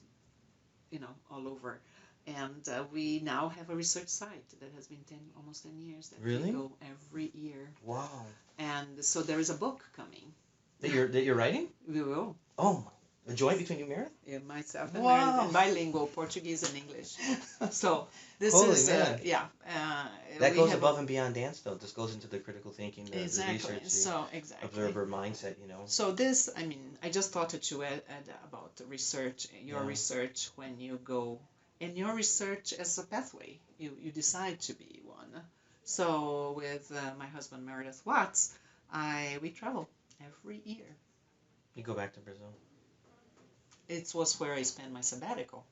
all over. And we now have a research site that has been almost 10 years that Really? we go every year. Wow. And so there is a book coming. That you're writing? We will. Oh, a joint between you, Meredith? Yeah, myself and Wow. Meredith, and bilingual, Portuguese and English. So this Holy is man. we That goes have above and beyond dance, though. This goes into the critical thinking, the exactly. research, the So exactly. observer mindset, So this, I mean, I just thought to add about the research, your research when you go, and your research as a pathway. You decide to be one. So with my husband Meredith Watts, we travel every year. You go back to Brazil. It was where I spent my sabbatical.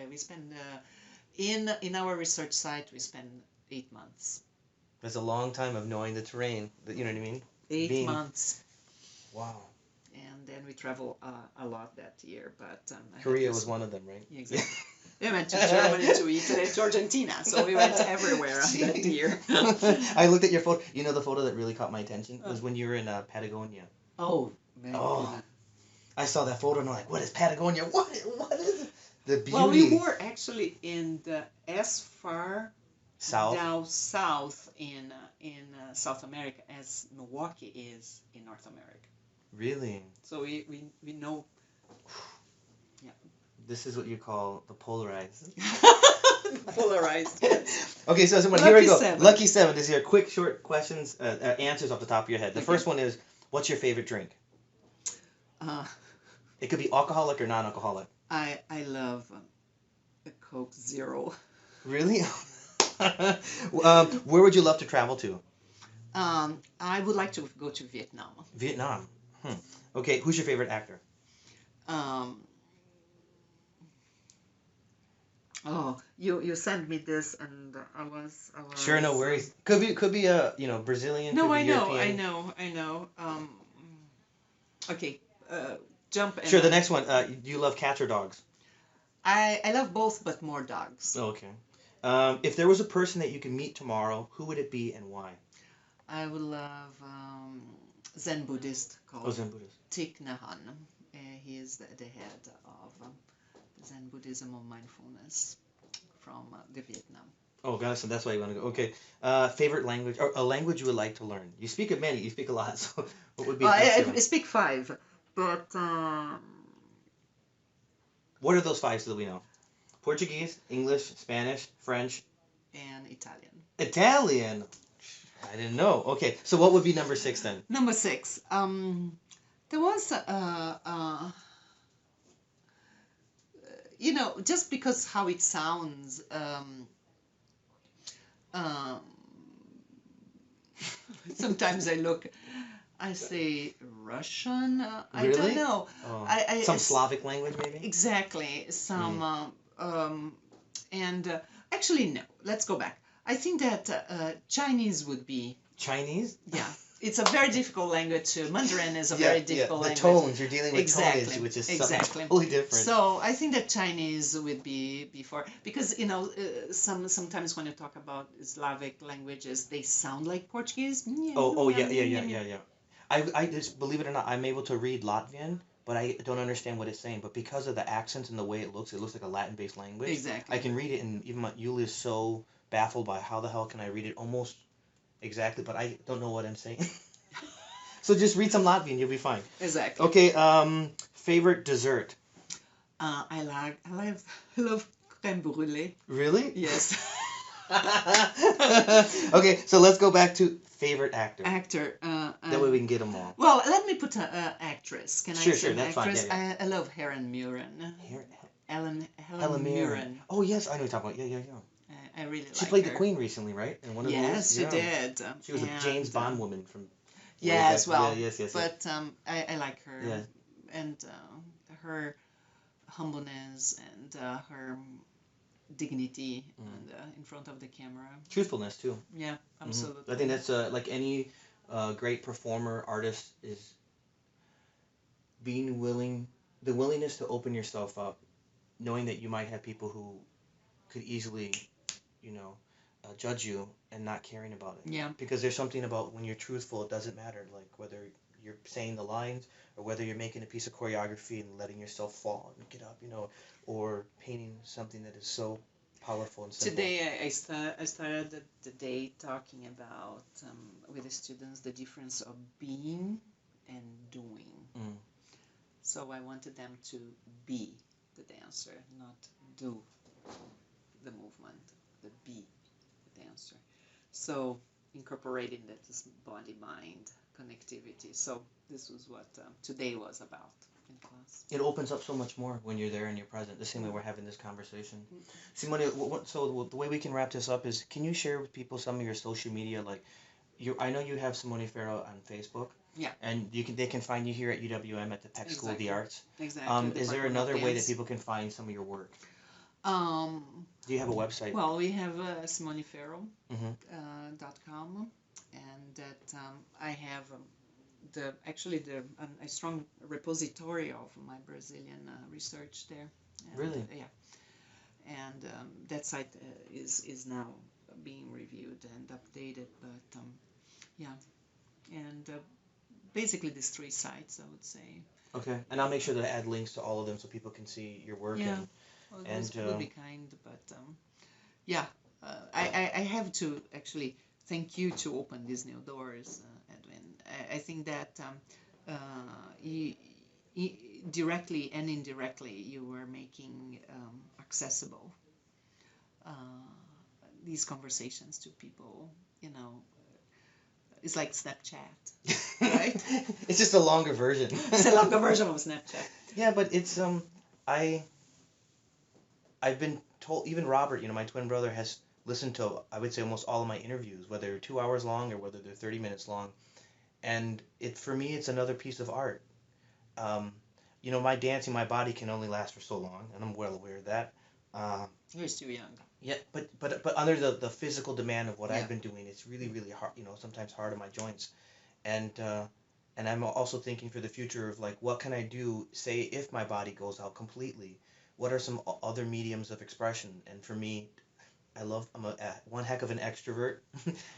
We spend in our research site. We spend 8 months. That's a long time of knowing the terrain. You know what I mean? 8 months. Wow. And then we travel a lot that year, but Korea was one of them, right? Exactly. We went to Germany, to Italy, to Argentina, so we went everywhere that year. I looked at your photo. You know the photo that really caught my attention was when you were in Patagonia. Oh, man. Oh, I saw that photo and I'm like, what is Patagonia? What is it? The beauty. Well, we were actually in the as far South. down south in South America as Milwaukee is in North America. Really? So we know. Yeah. This is what you call the polarized. Polarized. Okay, so here we go. Seven. Lucky 7. These are quick, short questions, answers off the top of your head. The Okay. first one is, what's your favorite drink? It could be alcoholic or non-alcoholic. I love a Coke Zero. Really? Where would you love to travel to? I would like to go to Vietnam. Vietnam. Okay, who's your favorite actor? You sent me this and I was Sure, no worries. Could be a Brazilian. No, could be I know, European. I know. Okay, jump. And Sure, the next one. Do you love cats or dogs? I love both, but more dogs. Oh, okay. If there was a person that you could meet tomorrow, who would it be and why? I would love Zen Buddhist called Zen Buddhist. Thich Nhat Hanh. He is the head of Zen Buddhism of mindfulness from the Vietnam. Oh, gosh, so that's why you want to go. Okay. Favorite language, or a language you would like to learn? You speak many, you speak a lot, so what would be the best I speak 5, but... What are those 5 so that we know? Portuguese, English, Spanish, French, and Italian. Italian. I didn't know. Okay, so what would be number 6 then? Number 6. There was just because how it sounds. Sometimes I say Russian. I Really? don't know. Oh. Some Slavic language, maybe? Exactly. Some and actually no. Let's go back. I think that Chinese would be. Chinese? Yeah. It's a very difficult language. Mandarin is a very difficult language. The tones, you're dealing with Exactly. tonage, which is Exactly. something totally different. So I think that Chinese would be before, because sometimes when you talk about Slavic languages, they sound like Portuguese. Yeah. I just, believe it or not, I'm able to read Latvian, but I don't understand what it's saying. But because of the accents and the way it looks like a Latin-based language. Exactly. I can read it, and even Yulia is so baffled by how the hell can I read it almost exactly, but I don't know what I'm saying. So just read some Latvian, you'll be fine. Exactly. Okay, favorite dessert? I love crème brûlée. Really? Yes. Okay, so let's go back to favorite actor. Actor. That way we can get them all. Well, let me put an actress. Can I say Sure, that's actress? fine. Yeah. I love Helen Mirren. Helen Mirren. Oh, yes, I know what you're talking about. Yeah. I really like She played her. the Queen recently, right? In one of Yes, those? she did. She was a James Bond woman from... Yes, well, yes. But I like her. Yeah. And her humbleness and her dignity and, in front of the camera. Truthfulness, too. Yeah, absolutely. I think that's like any great performer, artist is the willingness to open yourself up, knowing that you might have people who could easily, judge you and not caring about it. Yeah. Because there's something about when you're truthful, it doesn't matter, like whether you're saying the lines or whether you're making a piece of choreography and letting yourself fall and get up, or painting something that is so powerful and simple. Today I started the day talking about with the students the difference of being and doing. So I wanted them to be the dancer, not do the movement, the be the dancer. So incorporating that is body-mind connectivity. So this was what today was about in class. It opens up so much more when you're there and you're present, the same way we're having this conversation. Simone, so the way we can wrap this up is, can you share with people some of your social media? Like, I know you have Simone Ferro on Facebook. Yeah. And they can find you here at UWM at the Peck School of the Arts. Exactly. Is there another way that people can find some of your work? Do you have a website? Well, we have SimoneFerro.com, Mm-hmm. and that I have a strong repository of my Brazilian research there. And, Really? Yeah, and that site is now being reviewed and updated. But yeah, and basically these 3 sites, I would say. Okay, and I'll make sure to add links to all of them so people can see your work. Yeah, And, well, and those would be kind, but yeah, I have to actually thank you to open these new doors, Edwin. I think that directly and indirectly you were making accessible these conversations to people. You know, it's like Snapchat, right? It's just a longer version. It's a longer version of Snapchat. Yeah, but it's I've been told, even Robert, my twin brother, has listened to, I would say, almost all of my interviews, whether they're 2 hours long or whether they're 30 minutes long, and for me it's another piece of art. My dancing, my body can only last for so long, and I'm well aware of that. You're still young. Yeah, but under the physical demand of what Yeah. I've been doing, it's really, really hard, sometimes hard on my joints. And I'm also thinking for the future of, like, what can I do, say, if my body goes out completely? What are some other mediums of expression? And for me, I'm one heck of an extrovert,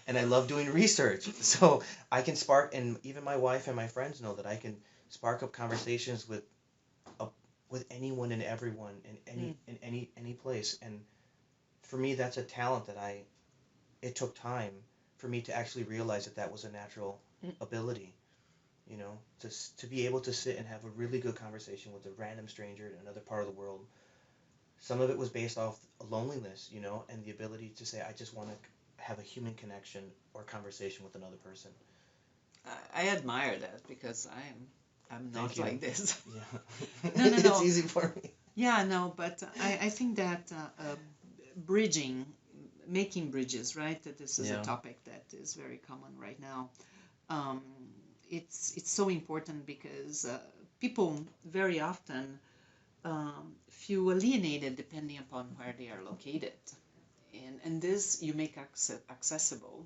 and I love doing research. So I can spark, and even my wife and my friends know that I can spark up conversations with anyone and everyone in any place. And for me, that's a talent that it took time for me to actually realize that was a natural ability. To be able to sit and have a really good conversation with a random stranger in another part of the world. Some of it was based off loneliness, and the ability to say, I just want to have a human connection or conversation with another person. I admire that because I'm not Thank you. like this. Yeah. No. It's easy for me. Yeah, no, but I think that making bridges, right? That this is Yeah. a topic that is very common right now. It's so important because people very often feel alienated depending upon where they are located, and this you make accessible.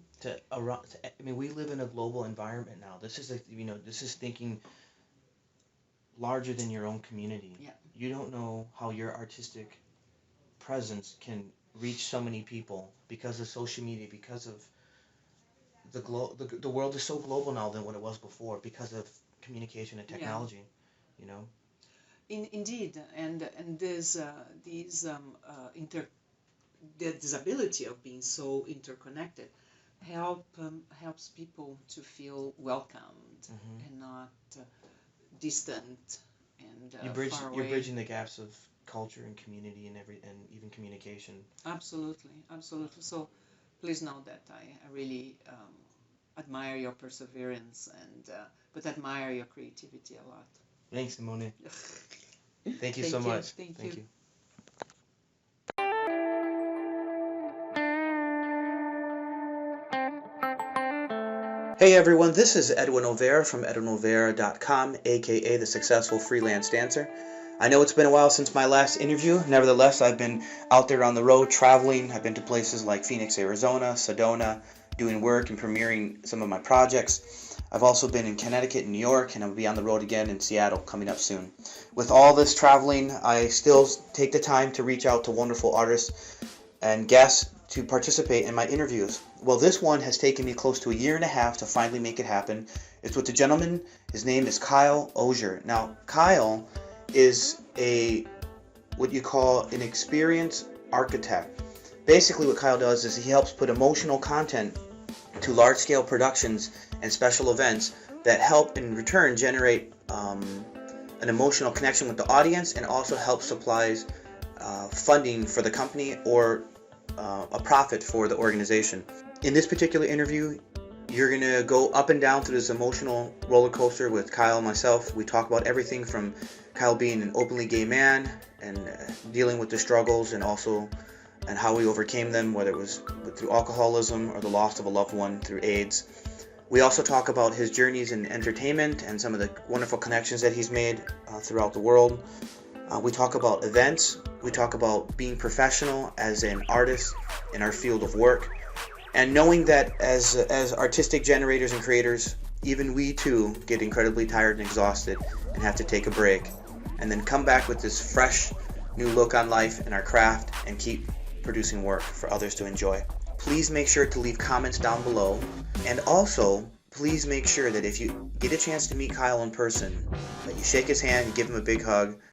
We live in a global environment now. This is thinking larger than your own community. Yeah. You don't know how your artistic presence can reach so many people because of social media, because of the world is so global now than what it was before because of communication and technology. Indeed, and there's this ability of being so interconnected helps people to feel welcomed and not distant and far away. You're bridging the gaps of culture and community and even communication. Absolutely. So please know that I really admire your perseverance but admire your creativity a lot. Thanks, Simone. Thank you so much. Thank you. Hey everyone, this is Edwin Olvera from edwinolvera.com, aka The Successful Freelance Dancer. I know it's been a while since my last interview. Nevertheless, I've been out there on the road traveling. I've been to places like Phoenix, Arizona, Sedona, doing work and premiering some of my projects. I've also been in Connecticut and New York, and I'll be on the road again in Seattle coming up soon. With all this traveling, I still take the time to reach out to wonderful artists and guests to participate in my interviews. Well, this one has taken me close to 1.5 years to finally make it happen. It's with a gentleman. His name is Kyle Osier. Now, Kyle is what you call an experienced architect. Basically, what Kyle does is he helps put emotional content to large-scale productions and special events that help in return generate an emotional connection with the audience, and also help supplies funding for the company or a profit for the organization. In this particular interview, you're going to go up and down through this emotional roller coaster with Kyle and myself. We talk about everything from Kyle being an openly gay man and dealing with the struggles and how we overcame them, whether it was through alcoholism or the loss of a loved one through AIDS. We also talk about his journeys in entertainment and some of the wonderful connections that he's made throughout the world. We talk about events We talk about being professional as an artist in our field of work, and knowing that as artistic generators and creators, even we too get incredibly tired and exhausted and have to take a break, and then come back with this fresh new look on life and our craft and keep producing work for others to enjoy. Please make sure to leave comments down below, and also please make sure that if you get a chance to meet Kyle in person, that you shake his hand, you give him a big hug,